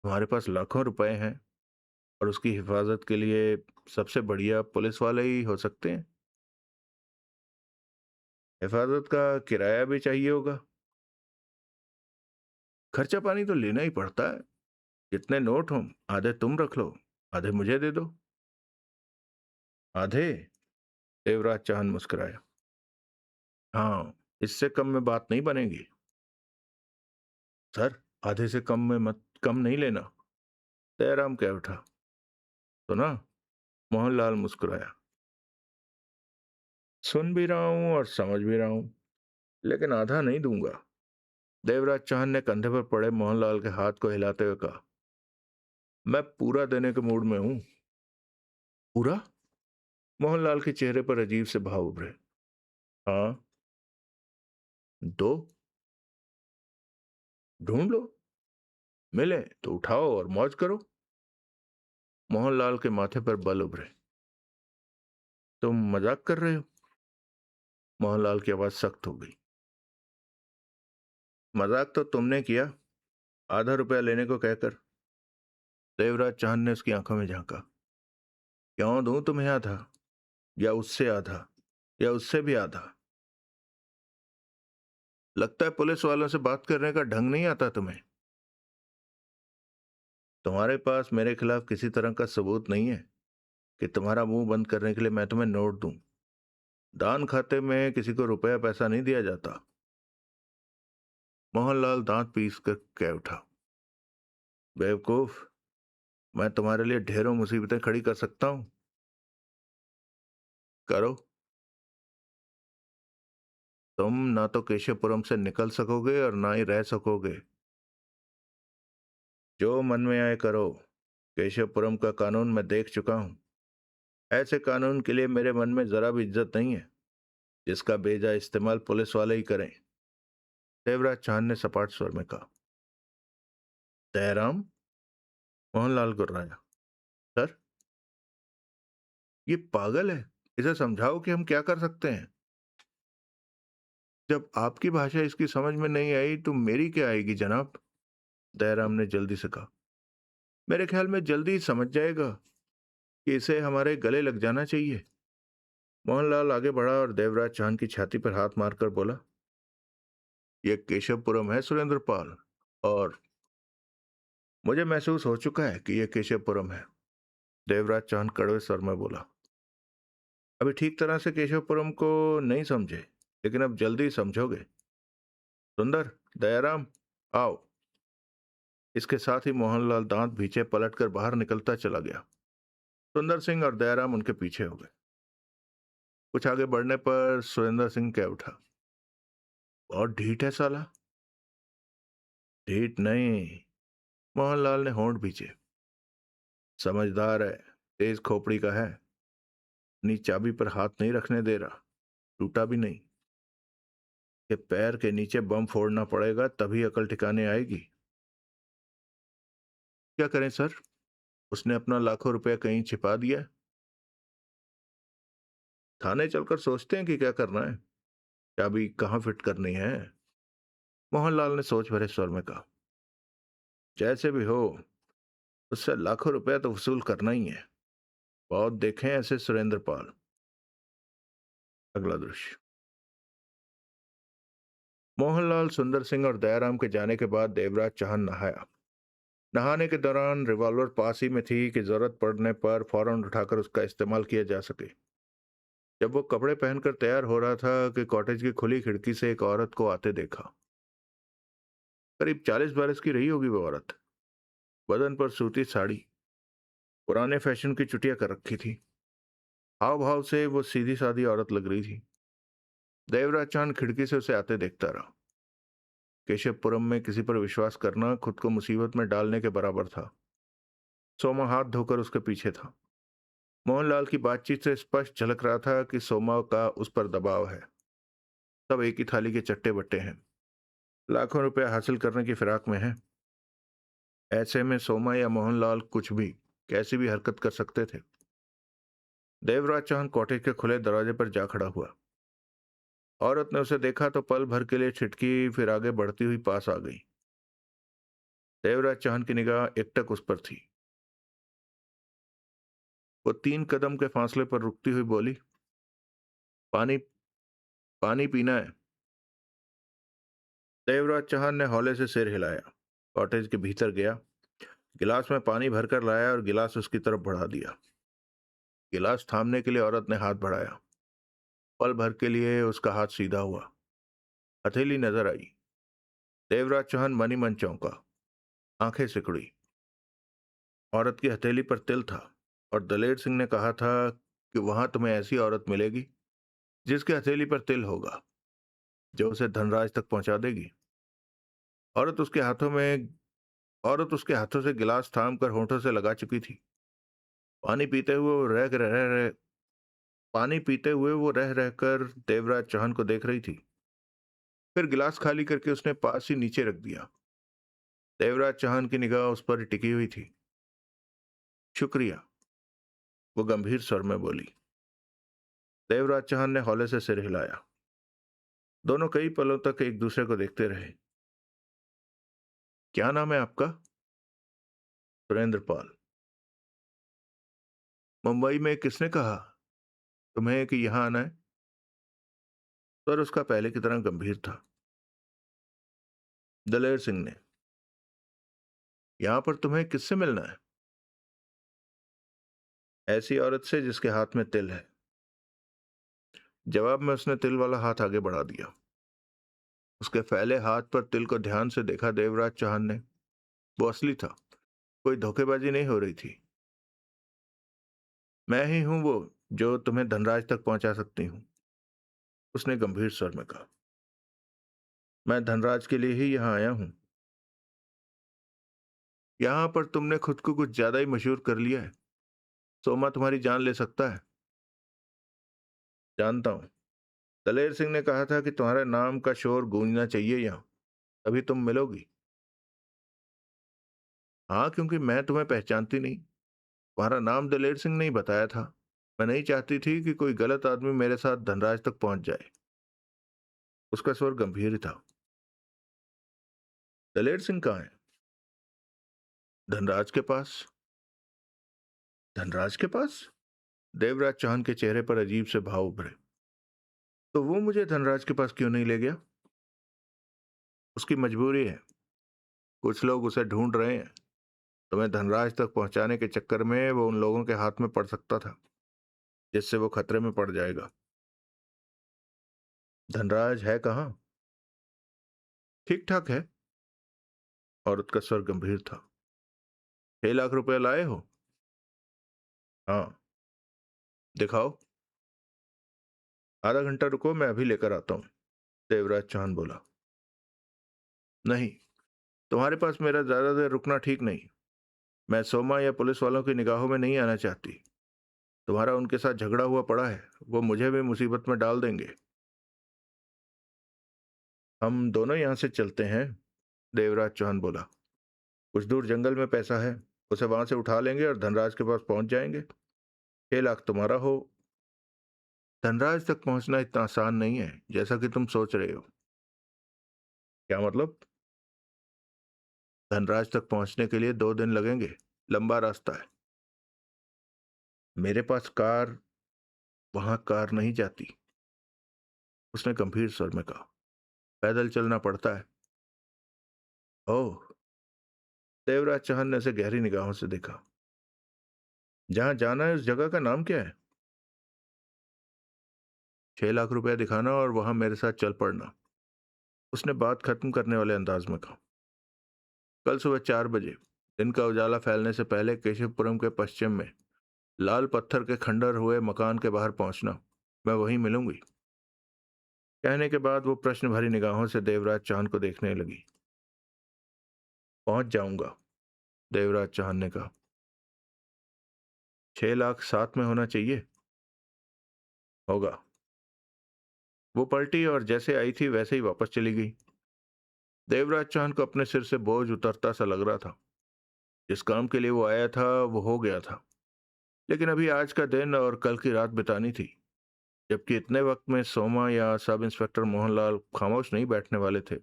तुम्हारे पास लाखों रुपए हैं और उसकी हिफाजत के लिए सबसे बढ़िया पुलिस वाले ही हो सकते हैं। हिफाजत का किराया भी चाहिए होगा। खर्चा पानी तो लेना ही पड़ता है। जितने नोट हों, आधे तुम रख लो, आधे मुझे दे दो। आधे? देवराज चाहन मुस्कुराया। हाँ, इससे कम में बात नहीं बनेगी। सर, आधे से कम में मत, कम नहीं लेना। दयाराम कह उठा। सुना? मोहनलाल मुस्कुराया। सुन भी रहा हूं और समझ भी रहा हूं, लेकिन आधा नहीं दूंगा। देवराज चाहन ने कंधे पर पड़े मोहनलाल के हाथ को हिलाते हुए कहा। मैं पूरा देने के मूड में हूं। पूरा? मोहनलाल के चेहरे पर अजीब से भाव उभरे। हाँ। दो? ढूंढ लो। मिले तो उठाओ और मौज करो। मोहनलाल के माथे पर बल उभरे। तुम मजाक कर रहे हो? मोहनलाल की आवाज सख्त हो गई। मजाक तो तुमने किया, आधा रुपया लेने को कहकर। देवराज चाहन ने उसकी आंखों में झांका। क्यों दूं तुम्हें आधा? या उससे आधा? या उससे भी आधा? लगता है पुलिस वालों से बात करने का ढंग नहीं आता तुम्हें। तुम्हारे पास मेरे खिलाफ किसी तरह का सबूत नहीं है कि तुम्हारा मुंह बंद करने के लिए मैं तुम्हें नोट दूं। दान खाते में किसी को रुपया पैसा नहीं दिया जाता। मोहनलाल दांत पीस कर कह उठा। बेवकूफ, मैं तुम्हारे लिए ढेरों मुसीबतें खड़ी कर सकता हूं। करो। तुम ना तो केशवपुरम से निकल सकोगे और ना ही रह सकोगे। जो मन में आए करो। केशवपुरम का कानून मैं देख चुका हूं। ऐसे कानून के लिए मेरे मन में जरा भी इज्जत नहीं है, जिसका बेजा इस्तेमाल पुलिस वाले ही करें। देवराज चांद ने सपाट स्वर में कहा। दयाराम? मोहनलाल गुर्राया। सर, ये पागल है। इसे समझाओ कि हम क्या कर सकते हैं। जब आपकी भाषा इसकी समझ में नहीं आई तो मेरी क्या आएगी जनाब? दयाराम ने जल्दी से कहा। मेरे ख्याल में जल्दी ही समझ जाएगा कि इसे हमारे गले लग जाना चाहिए। मोहनलाल आगे बढ़ा और देवराज चांद की छाती पर हाथ मारकर बोला। यह केशवपुरम है सुरेंद्र पाल, और मुझे महसूस हो चुका है कि यह केशवपुरम है। देवराज चांद कड़वे स्वर में बोला। अभी ठीक तरह से केशवपुरम को नहीं समझे, लेकिन अब जल्दी समझोगे। सुंदर, दयाराम, आओ। इसके साथ ही मोहनलाल दांत भींचे पलटकर बाहर निकलता चला गया। सुंदर सिंह और दयाराम उनके पीछे हो गए। कुछ आगे बढ़ने पर सुरेंद्र सिंह कह उठा। बहुत ढीठ है साला। ढीठ नहीं, मोहनलाल ने होंठ भींचे। समझदार है, तेज खोपड़ी का है। अपनी चाबी पर हाथ नहीं रखने दे रहा, टूटा भी नहीं। कि पैर के नीचे बम फोड़ना पड़ेगा तभी अकल ठिकाने आएगी। क्या करें सर? उसने अपना लाखों रुपया कहीं छिपा दिया है। थाने चलकर सोचते हैं कि क्या करना है, चाबी कहाँ फिट करनी है। मोहनलाल ने सोच भरे स्वर में कहा। जैसे भी हो, उससे लाखों रुपया तो वसूल करना ही है। बहुत देखे हैं ऐसे सुरेंद्र पाल। अगला दृश्य। मोहनलाल, सुंदर सिंह और दयाराम के जाने के बाद देवराज चाहन नहाया। नहाने के दौरान रिवॉल्वर पास ही में थी कि जरूरत पड़ने पर फौरन उठाकर उसका इस्तेमाल किया जा सके। जब वो कपड़े पहनकर तैयार हो रहा था कि कॉटेज की खुली खिड़की से एक औरत को आते देखा। करीब 40 बरस की रही होगी वो औरत। बदन पर सूती साड़ी, पुराने फैशन की चुटिया कर रखी थी। हाव भाव से वो सीधी सादी औरत लग रही थी। देवराज चांद खिड़की से उसे आते देखता रहा। केशवपुरम में किसी पर विश्वास करना खुद को मुसीबत में डालने के बराबर था। सोमा हाथ धोकर उसके पीछे था। मोहनलाल की बातचीत से स्पष्ट झलक रहा था कि सोमा का उस पर दबाव है। सब एक ही थाली के चट्टे बट्टे हैं, लाखों रुपए हासिल करने की फिराक में है। ऐसे में सोमा या मोहनलाल कुछ भी, कैसी भी हरकत कर सकते थे। देवराज चांद कॉटेज के खुले दरवाजे पर जा खड़ा हुआ। औरत ने उसे देखा तो पल भर के लिए छिटकी, फिर आगे बढ़ती हुई पास आ गई। देवराज चांद की निगाह एकटक उस पर थी। वो 3 कदम के फासले पर रुकती हुई बोली। पानी, पानी पीना है। देवराज चौहान ने हौले से सिर हिलाया, कॉटेज के भीतर गया, गिलास में पानी भरकर लाया और गिलास उसकी तरफ बढ़ा दिया। गिलास थामने के लिए औरत ने हाथ बढ़ाया। पल भर के लिए उसका हाथ सीधा हुआ। हथेली नजर आई। देवराज चौहान मनी मन चौंका, आंखें सिकुड़ी। औरत की हथेली पर तिल था और दलेर सिंह ने कहा था कि वहां तुम्हें ऐसी औरत मिलेगी जिसके हथेली पर तिल होगा, जो उसे धनराज तक पहुंचा देगी। औरत उसके हाथों में औरत उसके हाथों से गिलास थाम कर होठों से लगा चुकी थी। पानी पीते हुए वो रह रह रह पानी पीते हुए वो रह रहकर देवराज चौहान को देख रही थी। फिर गिलास खाली करके उसने पास ही नीचे रख दिया। देवराज चौहान की निगाह उस पर टिकी हुई थी। शुक्रिया, वो गंभीर स्वर में बोली। देवराज चौहान ने हौले से सिर हिलाया। दोनों कई पलों तक एक दूसरे को देखते रहे। क्या नाम है आपका? सुरेंद्र पाल। मुंबई में किसने कहा तुम्हें कि यहां आना है? स्वर उसका पहले की तरह गंभीर था। दलेर सिंह ने। यहां पर तुम्हें किससे मिलना है? ऐसी औरत से जिसके हाथ में तिल है। जवाब में उसने तिल वाला हाथ आगे बढ़ा दिया। उसके फैले हाथ पर तिल को ध्यान से देखा देवराज चौहान ने। वो असली था, कोई धोखेबाजी नहीं हो रही थी। मैं ही हूं वो जो तुम्हें धनराज तक पहुंचा सकती हूं, उसने गंभीर स्वर में कहा। मैं धनराज के लिए ही यहां आया हूं। यहां पर तुमने खुद को कुछ ज्यादा ही मशहूर कर लिया है। सोमा तुम्हारी जान ले सकता है। जानता हूं। दलेर सिंह ने कहा था कि तुम्हारे नाम का शोर गूंजना चाहिए यहां, तभी तुम मिलोगी। हाँ, क्योंकि मैं तुम्हें पहचानती नहीं। तुम्हारा नाम दलेर सिंह नहीं बताया था। मैं नहीं चाहती थी कि कोई गलत आदमी मेरे साथ धनराज तक पहुंच जाए। उसका स्वर गंभीर था। दलेर सिंह कहाँ है? धनराज के पास। धनराज के पास? देवराज चौहान के चेहरे पर अजीब से भाव उभरे। तो वो मुझे धनराज के पास क्यों नहीं ले गया? उसकी मजबूरी है। कुछ लोग उसे ढूंढ रहे हैं। तुम्हें धनराज तक पहुंचाने के चक्कर में वो उन लोगों के हाथ में पड़ सकता था, जिससे वो खतरे में पड़ जाएगा। धनराज है कहाँ? ठीक ठाक है। औरत का स्वर गंभीर था। 6 लाख रुपए लाए हो? हाँ। दिखाओ। आधा घंटा रुको, मैं अभी लेकर आता हूँ, देवराज चौहान बोला। नहीं, तुम्हारे पास मेरा ज्यादा देर रुकना ठीक नहीं। मैं सोमा या पुलिस वालों की निगाहों में नहीं आना चाहती। तुम्हारा उनके साथ झगड़ा हुआ पड़ा है, वो मुझे भी मुसीबत में डाल देंगे। हम दोनों यहां से चलते हैं, देवराज चौहान बोला। कुछ दूर जंगल में पैसा है, उसे वहां से उठा लेंगे और धनराज के पास पहुंच जाएंगे। 6 लाख तुम्हारा हो। धनराज तक पहुंचना इतना आसान नहीं है जैसा कि तुम सोच रहे हो। क्या मतलब? धनराज तक पहुंचने के लिए 2 दिन लगेंगे। लंबा रास्ता है। मेरे पास कार। वहां कार नहीं जाती, उसने गंभीर स्वर में कहा। पैदल चलना पड़ता है। ओह। देवराज चौहान ने उसे गहरी निगाहों से देखा। जहां जाना है उस जगह का नाम क्या है? 6 लाख रुपया दिखाना और वहां मेरे साथ चल पड़ना, उसने बात खत्म करने वाले अंदाज में कहा। कल सुबह 4 बजे, दिन का उजाला फैलने से पहले केशवपुरम के पश्चिम में लाल पत्थर के खंडर हुए मकान के बाहर पहुंचना। मैं वहीं मिलूंगी। कहने के बाद वो प्रश्न भरी निगाहों से देवराज चौहान को देखने लगी। पहुंच जाऊंगा, देवराज चौहान ने कहा। 6 लाख साथ में होना चाहिए। होगा। वो पलटी और जैसे आई थी वैसे ही वापस चली गई। देवराज चौहान को अपने सिर से बोझ उतरता सा लग रहा था। जिस काम के लिए वो आया था वो हो गया था, लेकिन अभी आज का दिन और कल की रात बितानी थी, जबकि इतने वक्त में सोमा या सब इंस्पेक्टर मोहनलाल खामोश नहीं बैठने वाले थे।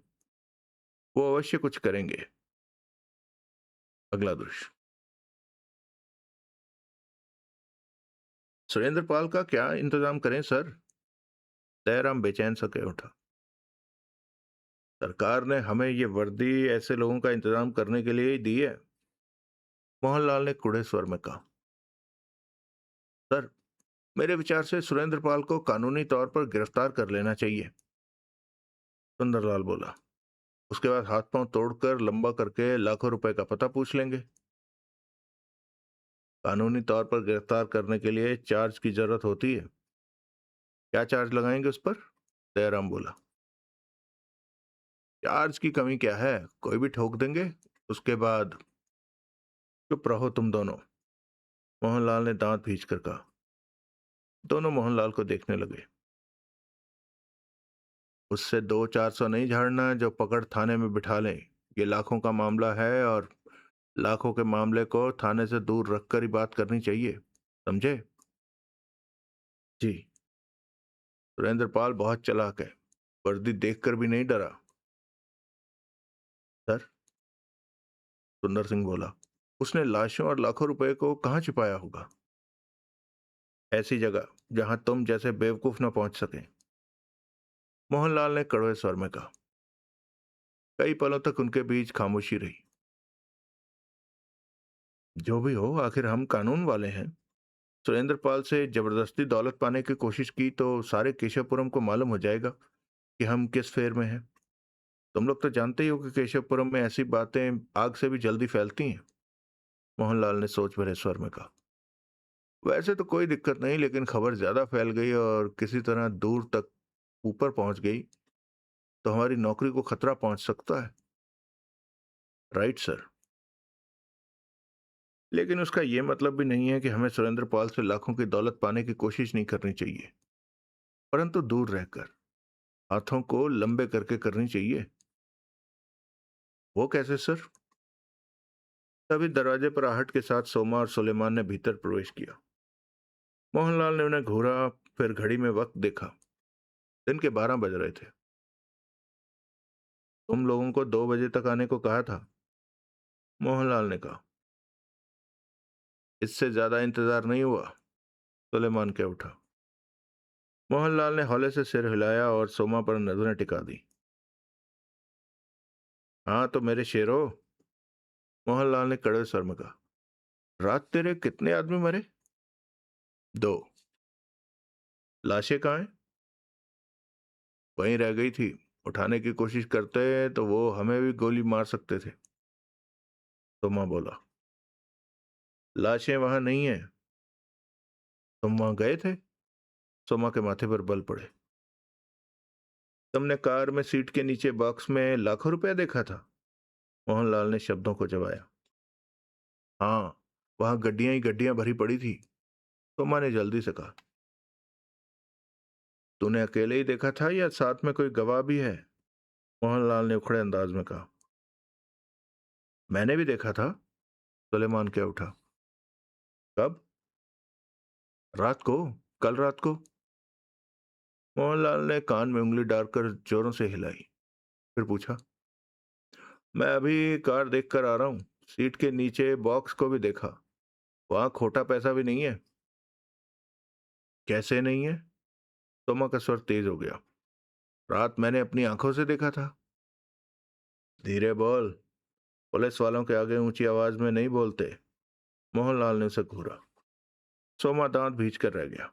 वो अवश्य कुछ करेंगे। अगला दृश्य। सुरेंद्र पाल का क्या इंतजाम करें सर? दयाराम बेचैन सा कह उठा। सरकार ने हमें ये वर्दी ऐसे लोगों का इंतजाम करने के लिए ही दी है, मोहनलाल ने कुढ़े स्वर में कहा। सर, मेरे विचार से सुरेंद्रपाल को कानूनी तौर पर गिरफ्तार कर लेना चाहिए, सुंदरलाल बोला। उसके बाद हाथ पांव तोड़कर लंबा करके लाखों रुपए का पता पूछ लेंगे। कानूनी तौर पर गिरफ्तार करने के लिए चार्ज की जरूरत होती है। क्या चार्ज लगाएंगे उस पर? दयाराम बोला। चार्ज की कमी क्या है, कोई भी ठोक देंगे। उसके बाद चुप रहो तुम दोनों, मोहनलाल ने दांत भींच कर कहा। दोनों मोहनलाल को देखने लगे। उससे 200-400 नहीं झाड़ना जो पकड़ थाने में बिठा लें। ये लाखों का मामला है और लाखों के मामले को थाने से दूर रखकर ही बात करनी चाहिए, समझे? जी। सुरेंद्रपाल बहुत चालाक है, वर्दी देखकर भी नहीं डरा। सर, सुंदर सिंह बोला, उसने लाशों और लाखों रुपए को कहाँ छिपाया होगा? ऐसी जगह जहां तुम जैसे बेवकूफ न पहुंच सके, मोहनलाल ने कड़वे स्वर में कहा। कई पलों तक उनके बीच खामोशी रही। जो भी हो, आखिर हम कानून वाले हैं। सुरेंद्रपाल से जबरदस्ती दौलत पाने की कोशिश की तो सारे केशवपुरम को मालूम हो जाएगा कि हम किस फेर में हैं। तुम लोग तो जानते ही हो कि केशवपुरम में ऐसी बातें आग से भी जल्दी फैलती हैं, मोहनलाल ने सोच भरे स्वर में कहा। वैसे तो कोई दिक्कत नहीं, लेकिन खबर ज्यादा फैल गई और किसी तरह दूर तक ऊपर पहुंच गई तो हमारी नौकरी को खतरा पहुंच सकता है। Right sir. लेकिन उसका यह मतलब भी नहीं है कि हमें सुरेंद्रपाल से लाखों की दौलत पाने की कोशिश नहीं करनी चाहिए, परंतु दूर रहकर हाथों को लंबे करके करनी चाहिए। वो कैसे सर? तभी दरवाजे पर आहट के साथ सोमा और सुलेमान ने भीतर प्रवेश किया। मोहनलाल ने उन्हें घूरा, फिर घड़ी में वक्त देखा। दिन के 12 बज रहे थे। तुम लोगों को 2 बजे तक आने को कहा था, मोहनलाल ने कहा। इससे ज्यादा इंतजार नहीं हुआ, सुलेमान कह उठा। मोहनलाल ने हौले से सिर हिलाया और सोमा पर नजरें टिका दी। हाँ तो मेरे शेरो, मोहनलाल ने कड़वे स्वर में कहा। रात तेरे कितने आदमी मरे? 2। लाशें कहाँ हैं? वहीं रह गई थी। उठाने की कोशिश करते तो वो हमें भी गोली मार सकते थे, सोमा बोला। लाशें वहां नहीं है। तुम वहां गए थे? सोमा के माथे पर बल पड़े। तुमने कार में सीट के नीचे बॉक्स में लाखों रुपया देखा था, मोहनलाल ने शब्दों को जवाया। हाँ, वहां गड्डियां ही गड्डियां भरी पड़ी थी, सोमा ने जल्दी से कहा। तूने अकेले ही देखा था या साथ में कोई गवाह भी है? मोहनलाल ने उखड़े अंदाज में कहा। मैंने भी देखा था, सुलेमान कह उठा। कब? रात को, कल रात को। मोहनलाल ने कान में उंगली डालकर जोरों से हिलाई, फिर पूछा। मैं अभी कार देख कर आ रहा हूँ। सीट के नीचे बॉक्स को भी देखा, वहां खोटा पैसा भी नहीं है। कैसे नहीं है? सोमा का स्वर तेज हो गया। रात मैंने अपनी आंखों से देखा था। धीरे बोल, पुलिस वालों के आगे ऊंची आवाज में नहीं बोलते, मोहनलाल ने उसे घूरा। सोमा दांत भींच कर रह गया।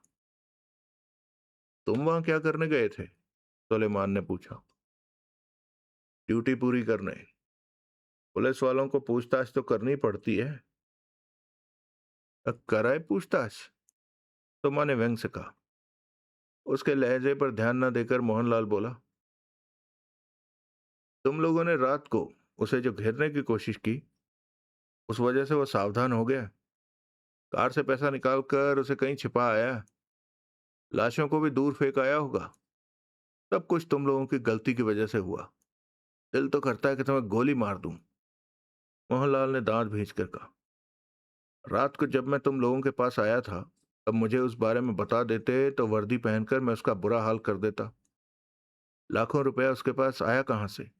तुम वहां क्या करने गए थे? सुलेमान ने पूछा। ड्यूटी पूरी करने। पुलिस वालों को पूछताछ तो करनी पड़ती है। कराए पूछताछ? सोमा ने व्यंग से कहा। उसके लहजे पर ध्यान न देकर मोहनलाल बोला। तुम लोगों ने रात को उसे जो घेरने की कोशिश की, उस वजह से वो सावधान हो गया, कार से पैसा निकालकर उसे कहीं छिपा आया, लाशों को भी दूर फेंक आया होगा। सब कुछ तुम लोगों की गलती की वजह से हुआ। दिल तो करता है कि तुम्हें गोली मार दूं, मोहनलाल ने दांत भींच कर कहा। रात को जब मैं तुम लोगों के पास आया था, तब मुझे उस बारे में बता देते तो वर्दी पहनकर मैं उसका बुरा हाल कर देता। लाखों रुपया उसके पास आया कहां से,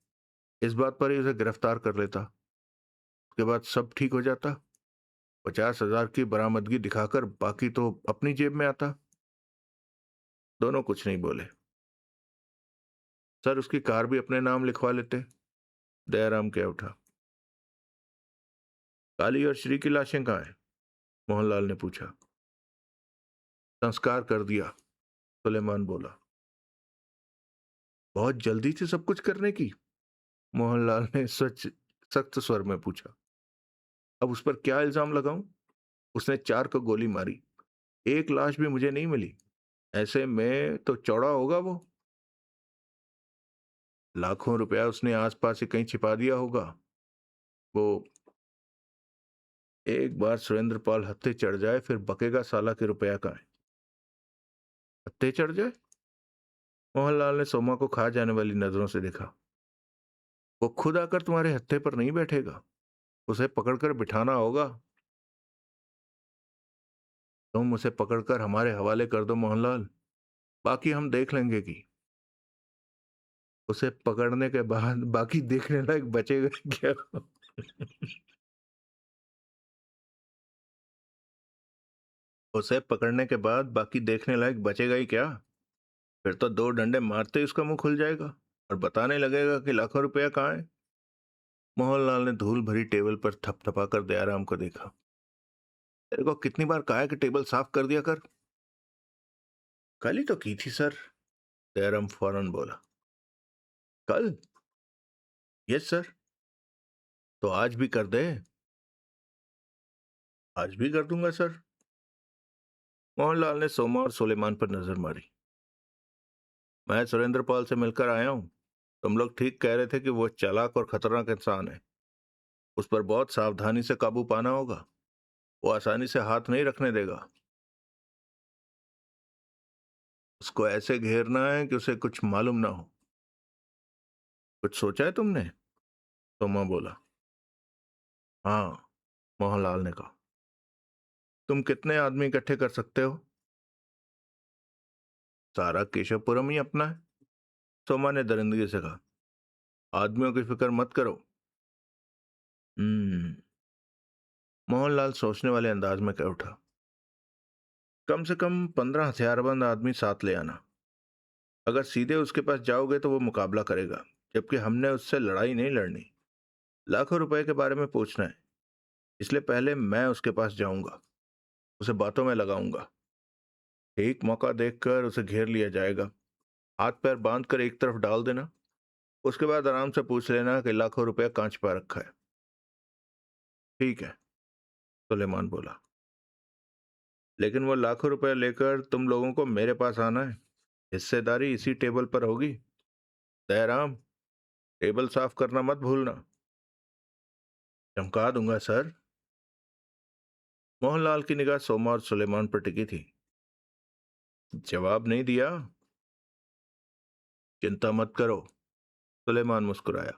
इस बात पर ही उसे गिरफ्तार कर लेता। उसके बाद सब ठीक हो जाता। 50,000 की बरामदगी दिखाकर बाकी तो अपनी जेब में आता। दोनों कुछ नहीं बोले। सर, उसकी कार भी अपने नाम लिखवा लेते। दयाराम कह उठा। काली और श्री की लाशें कहाँ हैं? मोहनलाल ने पूछा। संस्कार कर दिया, सुलेमान बोला। बहुत जल्दी थी सब कुछ करने की? मोहनलाल ने सच सख्त स्वर में पूछा। अब उस पर क्या इल्जाम लगाऊं? उसने 4 को गोली मारी, एक लाश भी मुझे नहीं मिली। ऐसे में तो चौड़ा होगा वो। लाखों रुपया उसने आसपास ही कहीं छिपा दिया होगा। वो एक बार सुरेंद्र पाल हत्थे चढ़ जाए फिर बकेगा साला के रुपया का है। हत्थे चढ़ जाए? मोहनलाल ने सोमा को खा जाने वाली नजरों से देखा। वो खुद आकर तुम्हारे हत्थे पर नहीं बैठेगा, उसे पकड़कर बिठाना होगा। तुम उसे पकड़कर हमारे हवाले कर दो मोहनलाल, बाकी हम देख लेंगे कि उसे पकड़ने के बाद बाकी देखने लायक बचेगा क्या? उसे पकड़ने के बाद बाकी देखने लायक बचेगा ही क्या? फिर तो 2 डंडे मारते ही उसका मुंह खुल जाएगा और बताने लगेगा कि लाखों रुपया कहाँ है। मोहनलाल ने धूल भरी टेबल पर थपथपाकर दयाराम को देखा। तेरे को कितनी बार कहा है कि टेबल साफ कर दिया कर? कल ही तो की थी सर, दयाराम फौरन बोला। कल? Yes sir. तो आज भी कर दे। आज भी कर दूंगा सर। मोहनलाल ने सोमा और सुलेमान पर नजर मारी। मैं सुरेंद्र पाल से मिलकर आया हूं। तुम लोग ठीक कह रहे थे कि वो चालाक और खतरनाक इंसान है। उस पर बहुत सावधानी से काबू पाना होगा। वो आसानी से हाथ नहीं रखने देगा। उसको ऐसे घेरना है कि उसे कुछ मालूम ना हो। कुछ सोचा है तुमने? सोमा बोला। हाँ, मोहनलाल ने कहा। तुम कितने आदमी इकट्ठे कर सकते हो? सारा केशवपुरम ही अपना है, सोमा ने दरिंदगी से कहा। आदमियों की फिक्र मत करो। हम्म। मोहनलाल सोचने वाले अंदाज में कह उठा। कम से कम 15 हथियारबंद आदमी साथ ले आना। अगर सीधे उसके पास जाओगे तो वो मुकाबला करेगा, जबकि हमने उससे लड़ाई नहीं लड़नी। लाखों रुपए के बारे में पूछना है, इसलिए पहले मैं उसके पास जाऊंगा, उसे बातों में लगाऊंगा। एक मौका देखकर उसे घेर लिया जाएगा। हाथ पैर बांध कर एक तरफ डाल देना। उसके बाद आराम से पूछ लेना कि लाखों रुपया कहाँ छिपा रखा है। ठीक है, सुलेमान बोला। लेकिन वो लाखों रुपए लेकर तुम लोगों को मेरे पास आना है। हिस्सेदारी इसी टेबल पर होगी। दयाराम, टेबल साफ करना मत भूलना। चमका दूंगा सर। मोहनलाल की निगाह सोमा और सुलेमान पर टिकी थी। जवाब नहीं दिया? चिंता मत करो, सुलेमान मुस्कुराया।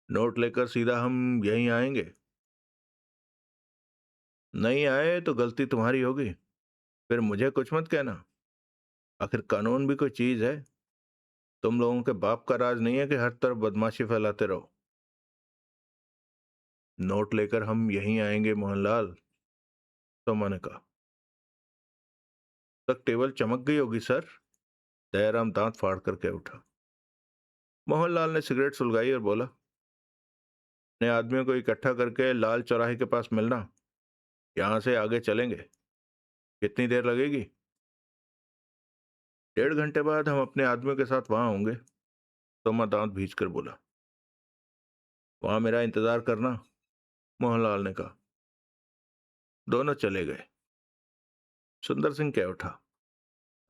नोट लेकर सीधा हम यहीं आएंगे। नहीं आए तो गलती तुम्हारी होगी, फिर मुझे कुछ मत कहना। आखिर कानून भी कोई चीज है। तुम लोगों के बाप का राज नहीं है कि हर तरफ बदमाशी फैलाते रहो। नोट लेकर हम यहीं आएंगे मोहनलाल, सोमा ने कहा। तक टेबल चमक गई होगी सर, दयाराम दांत फाड़ कर कह उठा। मोहनलाल ने सिगरेट सुलगाई और बोला। अपने आदमियों को इकट्ठा करके लाल चौराहे के पास मिलना, यहां से आगे चलेंगे। कितनी देर लगेगी? 1.5 घंटे बाद हम अपने आदमियों के साथ वहां होंगे, सोमा दांत भींच कर बोला। वहां मेरा इंतजार करना, मोहनलाल ने कहा। दोनों चले गए। सुंदर सिंह कह उठा।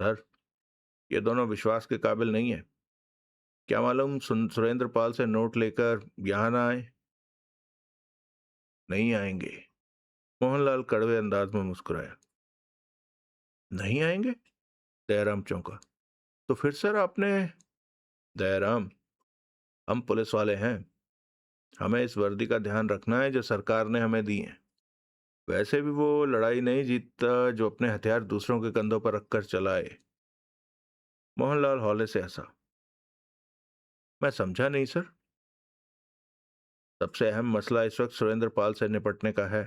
सर, ये दोनों विश्वास के काबिल नहीं है। क्या मालूम सुरेंद्र पाल से नोट लेकर यहां ना आए। नहीं आएंगे, मोहनलाल कड़वे अंदाज में मुस्कुराया। नहीं आएंगे? दयाराम चौंका। तो फिर सर आपने? दयाराम, हम पुलिस वाले हैं। हमें इस वर्दी का ध्यान रखना है जो सरकार ने हमें दी है। वैसे भी वो लड़ाई नहीं जीतता जो अपने हथियार दूसरों के कंधों पर रखकर चलाए। मोहनलाल हौले से हंसा। मैं समझा नहीं सर। सबसे अहम मसला इस वक्त सुरेंद्र पाल से निपटने का है,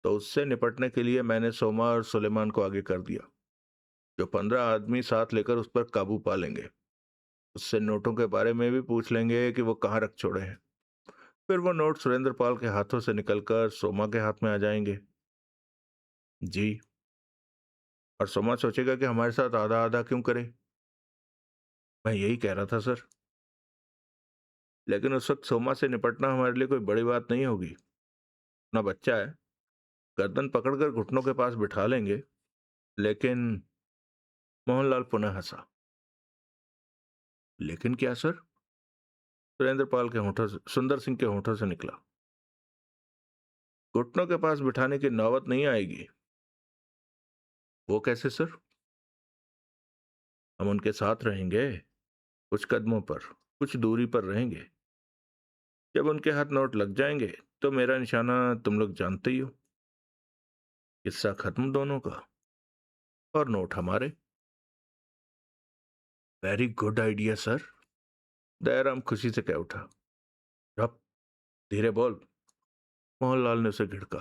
तो उससे निपटने के लिए मैंने सोमा और सुलेमान को आगे कर दिया, जो 15 आदमी साथ लेकर उस पर काबू पा लेंगे। उससे नोटों के बारे में भी पूछ लेंगे कि वो कहाँ रख छोड़े हैं। फिर वो नोट सुरेंद्र पाल के हाथों से निकलकर सोमा के हाथ में आ जाएंगे। जी। और सोमा सोचेगा कि हमारे साथ आधा आधा क्यों करे। मैं यही कह रहा था सर। लेकिन उस वक्त सोमा से निपटना हमारे लिए कोई बड़ी बात नहीं होगी। अपना बच्चा है, गर्दन पकड़कर घुटनों के पास बिठा लेंगे। लेकिन मोहनलाल पुनः हंसा। लेकिन क्या सर? सुरेंद्र पाल के होठों से, सुंदर सिंह के होठों से निकला। घुटनों के पास बिठाने की नौबत नहीं आएगी। वो कैसे सर? हम उनके साथ रहेंगे, कुछ कदमों पर, कुछ दूरी पर रहेंगे। जब उनके हाथ नोट लग जाएंगे तो मेरा निशाना तुम लोग जानते ही हो। किस्सा खत्म दोनों का, और नोट हमारे। Very good idea sir. Dayaram खुशी से कह उठा। अब धीरे बोल। मोहनलाल ने उसे घिड़का।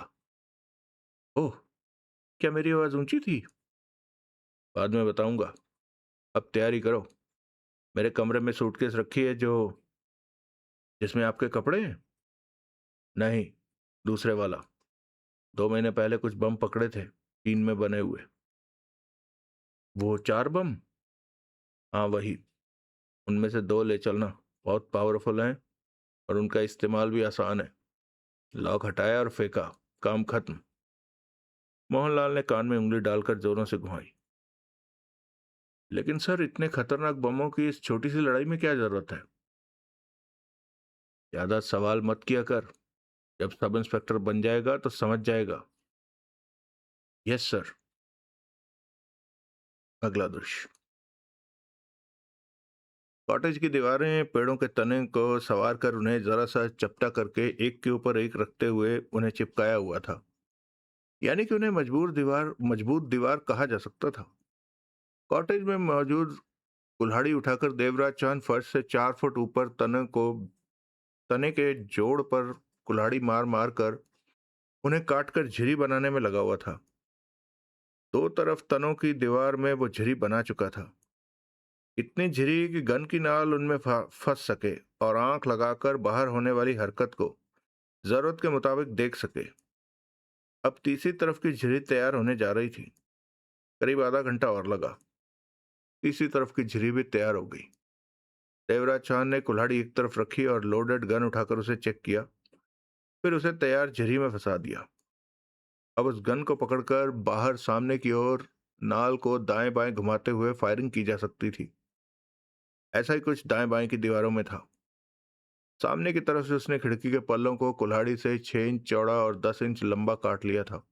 ओह, क्या मेरी आवाज ऊंची थी? बाद में बताऊंगा। अब तैयारी करो। मेरे कमरे में सूटकेस रखी है जो जिसमें आपके कपड़े हैं। नहीं, दूसरे वाला। 2 महीने पहले कुछ बम पकड़े थे, टीन में बने हुए। वो 4 बम? हाँ वही। उनमें से 2 ले चलना। बहुत पावरफुल हैं और उनका इस्तेमाल भी आसान है। लॉक हटाया और फेंका, काम खत्म। मोहनलाल ने कान में उंगली डालकर जोरों से घुमाई। लेकिन सर, इतने खतरनाक बमों की इस छोटी सी लड़ाई में क्या जरूरत है? ज्यादा सवाल मत किया कर। जब सब इंस्पेक्टर बन जाएगा तो समझ जाएगा। Yes sir. अगला दृश्य। कॉटेज की दीवारें पेड़ों के तने को सवार कर उन्हें जरा सा चपटा करके एक के ऊपर एक रखते हुए उन्हें चिपकाया हुआ था। यानी कि उन्हें मजबूत दीवार कहा जा सकता था। कॉटेज में मौजूद कुल्हाड़ी उठाकर देवराज चांद फर्श से 4 फुट ऊपर तने के जोड़ पर कुल्हाड़ी मार मार कर उन्हें काटकर झिरी बनाने में लगा हुआ था। 2 तरफ तनों की दीवार में वो झिरी बना चुका था। इतनी झिरी कि गन की नाल उनमें फंस सके और आंख लगाकर बाहर होने वाली हरकत को जरूरत के मुताबिक देख सके। अब तीसरी तरफ की झिरी तैयार होने जा रही थी। करीब आधा घंटा और लगा। तीसरी तरफ की झिरी भी तैयार हो गई। देवराज चांद ने कुल्हाड़ी एक तरफ रखी और लोडेड गन उठाकर उसे चेक किया। फिर उसे तैयार झिरी में फंसा दिया। अब उस गन को पकड़कर बाहर सामने की ओर नाल को दाएं बाएं घुमाते हुए फायरिंग की जा सकती थी। ऐसा ही कुछ दाएं बाएं की दीवारों में था। सामने की तरफ से उसने खिड़की के पल्लों को कुल्हाड़ी से 6 इंच चौड़ा और 10 इंच लंबा काट लिया था।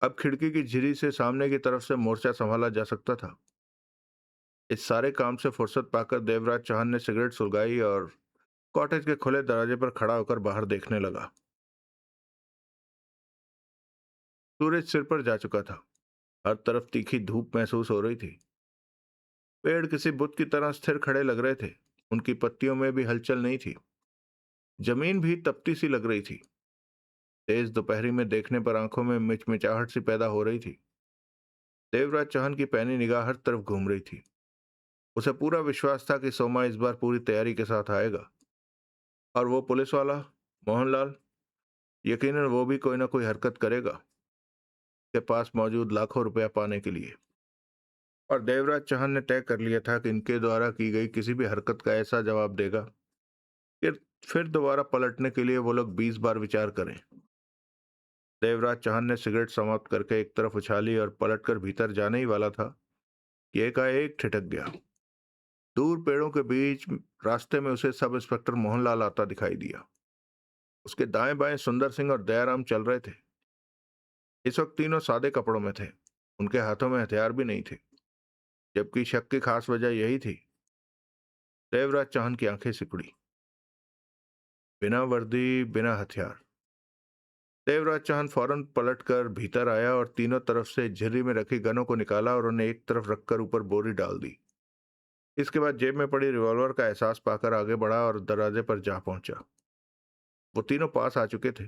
अब खिड़की की झिरी से सामने की तरफ से मोर्चा संभाला जा सकता था। इस सारे काम से फुर्सत पाकर देवराज चौहान ने सिगरेट सुलगाई और कॉटेज के खुले दरवाजे पर खड़ा होकर बाहर देखने लगा। सूरज सिर पर जा चुका था। हर तरफ तीखी धूप महसूस हो रही थी। पेड़ किसी बुत की तरह स्थिर खड़े लग रहे थे। उनकी पत्तियों में भी हलचल नहीं थी। जमीन भी तपती सी लग रही थी। तेज दोपहरी में देखने पर आंखों में मिचमिचाहट सी पैदा हो रही थी। देवराज चौहान की पैनी निगाह हर तरफ घूम रही थी। उसे पूरा विश्वास था कि सोमा इस बार पूरी तैयारी के साथ आएगा। और वो पुलिस वाला मोहनलाल, यकीनन वो भी कोई ना कोई हरकत करेगा के पास मौजूद लाखों रुपया पाने के लिए। और देवराज चौहान ने तय कर लिया था कि इनके द्वारा की गई किसी भी हरकत का ऐसा जवाब देगा कि फिर दोबारा पलटने के लिए वो लोग 20 बार विचार करें। देवराज चौहान ने सिगरेट समाप्त करके एक तरफ उछाली और पलटकर भीतर जाने ही वाला था कि एकाएक ठिठक गया। दूर पेड़ों के बीच रास्ते में उसे सब इंस्पेक्टर मोहनलाल आता दिखाई दिया। उसके दाएं बाएं सुंदर सिंह और दयाराम चल रहे थे। इस वक्त तीनों सादे कपड़ों में थे। उनके हाथों में हथियार भी नहीं थे, जबकि शक की खास वजह यही थी। देवराज चौहान की आंखें सिकुड़ी। बिना वर्दी, बिना हथियार। देवराज चौहान फौरन पलटकर भीतर आया और तीनों तरफ से झिर्री में रखी गनों को निकाला और उन्हें एक तरफ रखकर ऊपर बोरी डाल दी। इसके बाद जेब में पड़ी रिवॉल्वर का एहसास पाकर आगे बढ़ा और दरवाजे पर जा पहुंचा। वो तीनों पास आ चुके थे।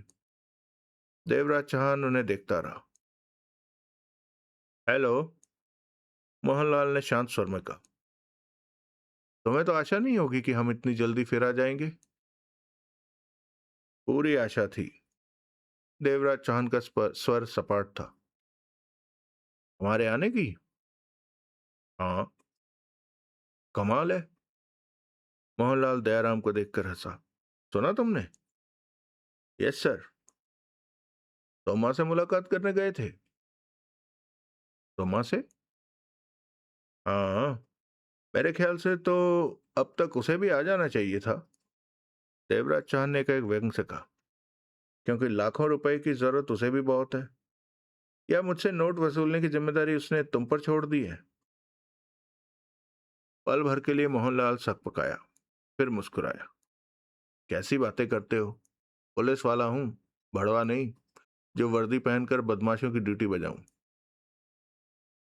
देवराज चौहान उन्हें देखता रहा। हेलो, मोहनलाल ने शांत स्वर में कहा। तुम्हें तो आशा नहीं होगी कि हम इतनी जल्दी फिर आ जाएंगे? पूरी आशा थी। देवराज चौहान का स्वर सपाट था। हमारे आने की? हाँ। कमाल है। मोहनलाल दयाराम को देखकर हंसा। सुना तुमने? Yes sir. सोमा से मुलाकात करने गए थे? सोमा से? हाँ। मेरे ख्याल से तो अब तक उसे भी आ जाना चाहिए था। देवराज चौहान ने एक व्यंग से कहा। क्योंकि लाखों रुपए की जरूरत उसे भी बहुत है। या मुझसे नोट वसूलने की जिम्मेदारी उसने तुम पर छोड़ दी है? पल भर के लिए मोहनलाल सक पकाया, फिर मुस्कुराया। कैसी बातें करते हो? पुलिस वाला हूं, भड़वा नहीं, जो वर्दी पहनकर बदमाशों की ड्यूटी बजाऊं।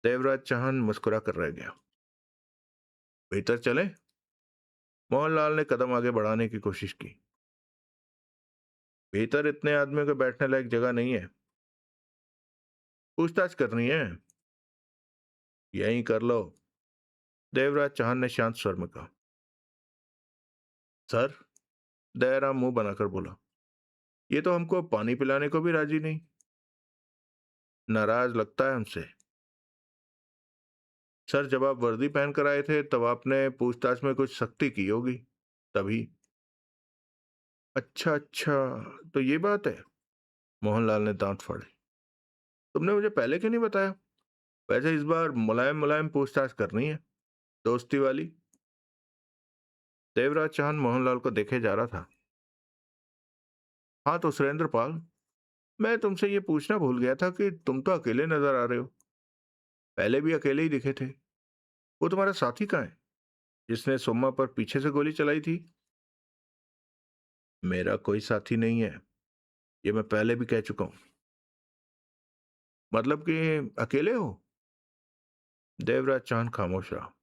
देवराज चौहान मुस्कुरा कर रह गया। भीतर चले? मोहनलाल ने कदम आगे बढ़ाने की कोशिश की। भीतर इतने आदमियों के बैठने लायक जगह नहीं है। पूछताछ करनी है? यहीं कर लो। देवराज चौहान ने शांत स्वर में कहा। सर, दयाराम मुंह बनाकर बोला, ये तो हमको पानी पिलाने को भी राजी नहीं। नाराज लगता है हमसे। सर, जब आप वर्दी पहनकर आए थे तब आपने पूछताछ में कुछ सख्ती की होगी, तभी। अच्छा अच्छा, तो ये बात है। मोहनलाल ने दांत फाड़े। तुमने मुझे पहले क्यों नहीं बताया? वैसे इस बार मुलायम मुलायम पूछताछ करनी है, दोस्ती वाली। देवराज चौहान मोहनलाल को देखे जा रहा था। हाँ तो सुरेंद्र पाल, मैं तुमसे ये पूछना भूल गया था कि तुम तो अकेले नजर आ रहे हो। पहले भी अकेले ही दिखे थे। वो तुम्हारा साथी कहाँ है, जिसने सोमा पर पीछे से गोली चलाई थी? मेरा कोई साथी नहीं है, ये मैं पहले भी कह चुका हूं। मतलब कि अकेले हो? देवराज चौहान खामोश रहा।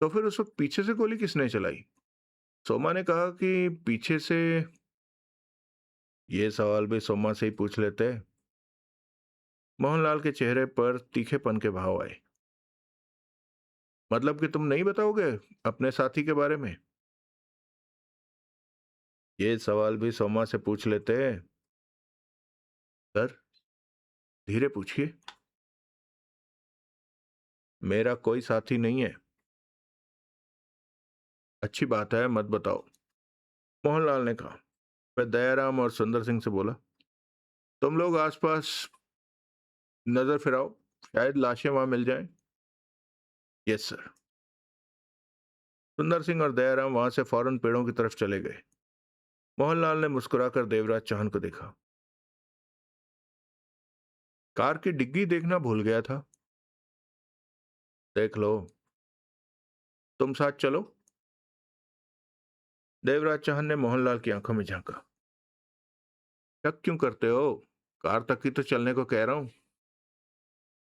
तो फिर उस वक्त पीछे से गोली किसने चलाई? सोमा ने कहा कि पीछे से। ये सवाल भी सोमा से ही पूछ लेते। मोहनलाल के चेहरे पर तीखेपन के भाव आए। मतलब कि तुम नहीं बताओगे अपने साथी के बारे में? ये सवाल भी सोमा से पूछ लेते। सर, धीरे पूछिए। मेरा कोई साथी नहीं है। अच्छी बात है, मत बताओ, मोहनलाल ने कहा। वह दयाराम और सुंदर सिंह से बोला, तुम लोग आसपास नजर फिराओ, शायद लाशें वहां मिल जाएं। Yes sir. सुंदर सिंह और दयाराम वहां से फौरन पेड़ों की तरफ चले गए। मोहनलाल ने मुस्कुराकर देवराज चौहान को देखा। कार की डिग्गी देखना भूल गया था। देख लो। तुम साथ चलो। देवराज चौहान ने मोहनलाल की आंखों में झांका। शक क्यों करते हो? कार तक ही तो चलने को कह रहा हूं।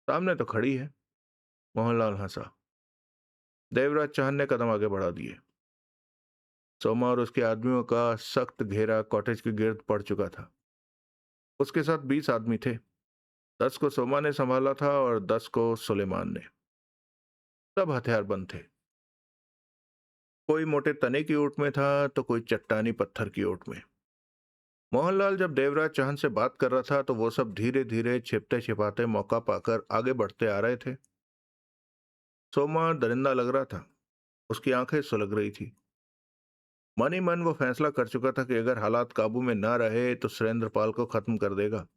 सामने तो खड़ी है। मोहनलाल हंसा। देवराज चौहान ने कदम आगे बढ़ा दिए। सोमा और उसके आदमियों का सख्त घेरा कॉटेज के गिर्द पड़ चुका था। उसके साथ 20 आदमी थे। 10 को सोमा ने संभाला था और 10 को सुलेमान ने। सब हथियार बंद थे। कोई मोटे तने की ओट में था तो कोई चट्टानी पत्थर की ओट में। मोहनलाल जब देवराज चौहान से बात कर रहा था तो वो सब धीरे धीरे छिपते छिपाते मौका पाकर आगे बढ़ते आ रहे थे। सोमा दरिंदा लग रहा था। उसकी आंखें सुलग रही थी। मन ही मन वो फैसला कर चुका था कि अगर हालात काबू में ना रहे तो सुरेंद्र पाल को खत्म कर देगा।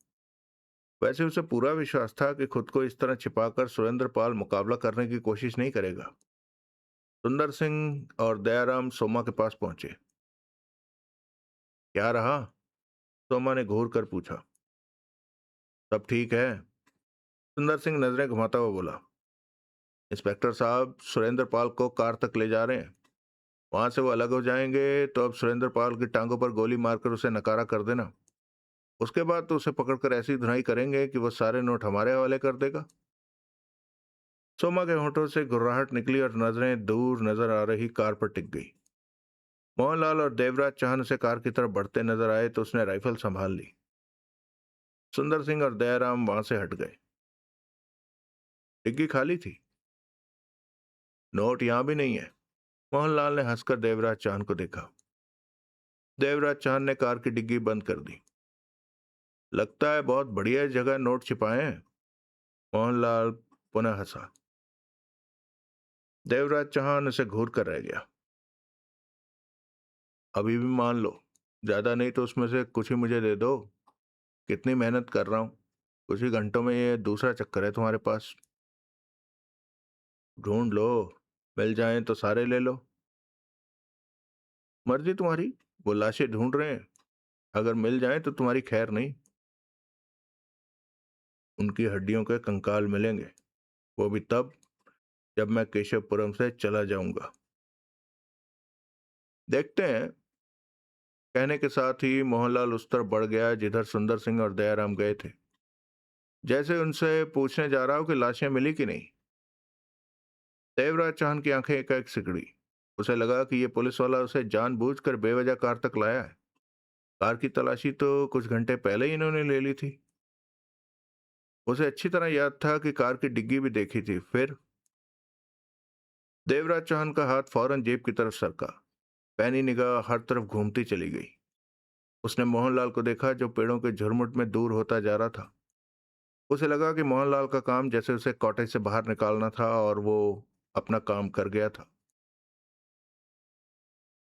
वैसे उसे पूरा विश्वास था कि खुद को इस तरह छिपाकर सुरेंद्र पाल मुकाबला करने की कोशिश नहीं करेगा। सुंदर सिंह और दयाराम सोमा के पास पहुंचे। क्या रहा? सोमा ने घूर कर पूछा। सब ठीक है, सुंदर सिंह नजरें घुमाता हुआ बोला। इंस्पेक्टर साहब, सुरेंद्र पाल को कार तक ले जा रहे हैं। वहां से वो अलग हो जाएंगे तो अब सुरेंद्र पाल की टांगों पर गोली मारकर उसे नकारा कर देना। उसके बाद तो उसे पकड़कर ऐसी धुनाई करेंगे कि वो सारे नोट हमारे हवाले कर देगा। सोमा के होठों से गुर्राहट निकली और नजरें दूर नजर आ रही कार पर टिक गई। मोहनलाल और देवराज चौहान उसे कार की तरफ बढ़ते नजर आए तो उसने राइफल संभाल ली। सुंदर सिंह और दयाराम वहां से हट गए। डिग्गी खाली थी। नोट यहां भी नहीं है। मोहनलाल ने हंसकर देवराज चांद को देखा। देवराज चांद ने कार की डिग्गी बंद कर दी। लगता है बहुत बढ़िया जगह नोट छिपाए हैं। मोहनलाल पुनः हंसा। देवराज चांद उसे घूर कर रह गया। अभी भी मान लो, ज्यादा नहीं तो उसमें से कुछ ही मुझे दे दो। कितनी मेहनत कर रहा हूं, कुछ ही घंटों में ये दूसरा चक्कर है तुम्हारे पास। ढूंढ लो, मिल जाए तो सारे ले लो। मर्जी तुम्हारी, वो लाशें ढूंढ रहे हैं, अगर मिल जाए तो तुम्हारी खैर नहीं। उनकी हड्डियों के कंकाल मिलेंगे, वो भी तब जब मैं केशवपुरम से चला जाऊंगा। देखते हैं। कहने के साथ ही मोहनलाल उस तरफ बढ़ गया जिधर सुंदर सिंह और दयाराम गए थे, जैसे उनसे पूछने जा रहा हो कि लाशें मिली कि नहीं। देवराज चांद की आंखें एकाएक सिकड़ी। उसे लगा कि ये पुलिस वाला उसे जानबूझकर बेवजह कार तक लाया है। कार की तलाशी तो कुछ घंटे पहले ही इन्होंने ले ली थी। उसे अच्छी तरह याद था कि कार की डिग्गी भी देखी थी। फिर देवराज चौहान का हाथ फौरन जेब की तरफ सरका। पैनी निगाह हर तरफ घूमती चली गई। उसने मोहनलाल को देखा जो पेड़ों के झुरमुट में दूर होता जा रहा था। उसे लगा कि मोहनलाल का काम जैसे उसे कॉटेज से बाहर निकालना था और वो अपना काम कर गया था।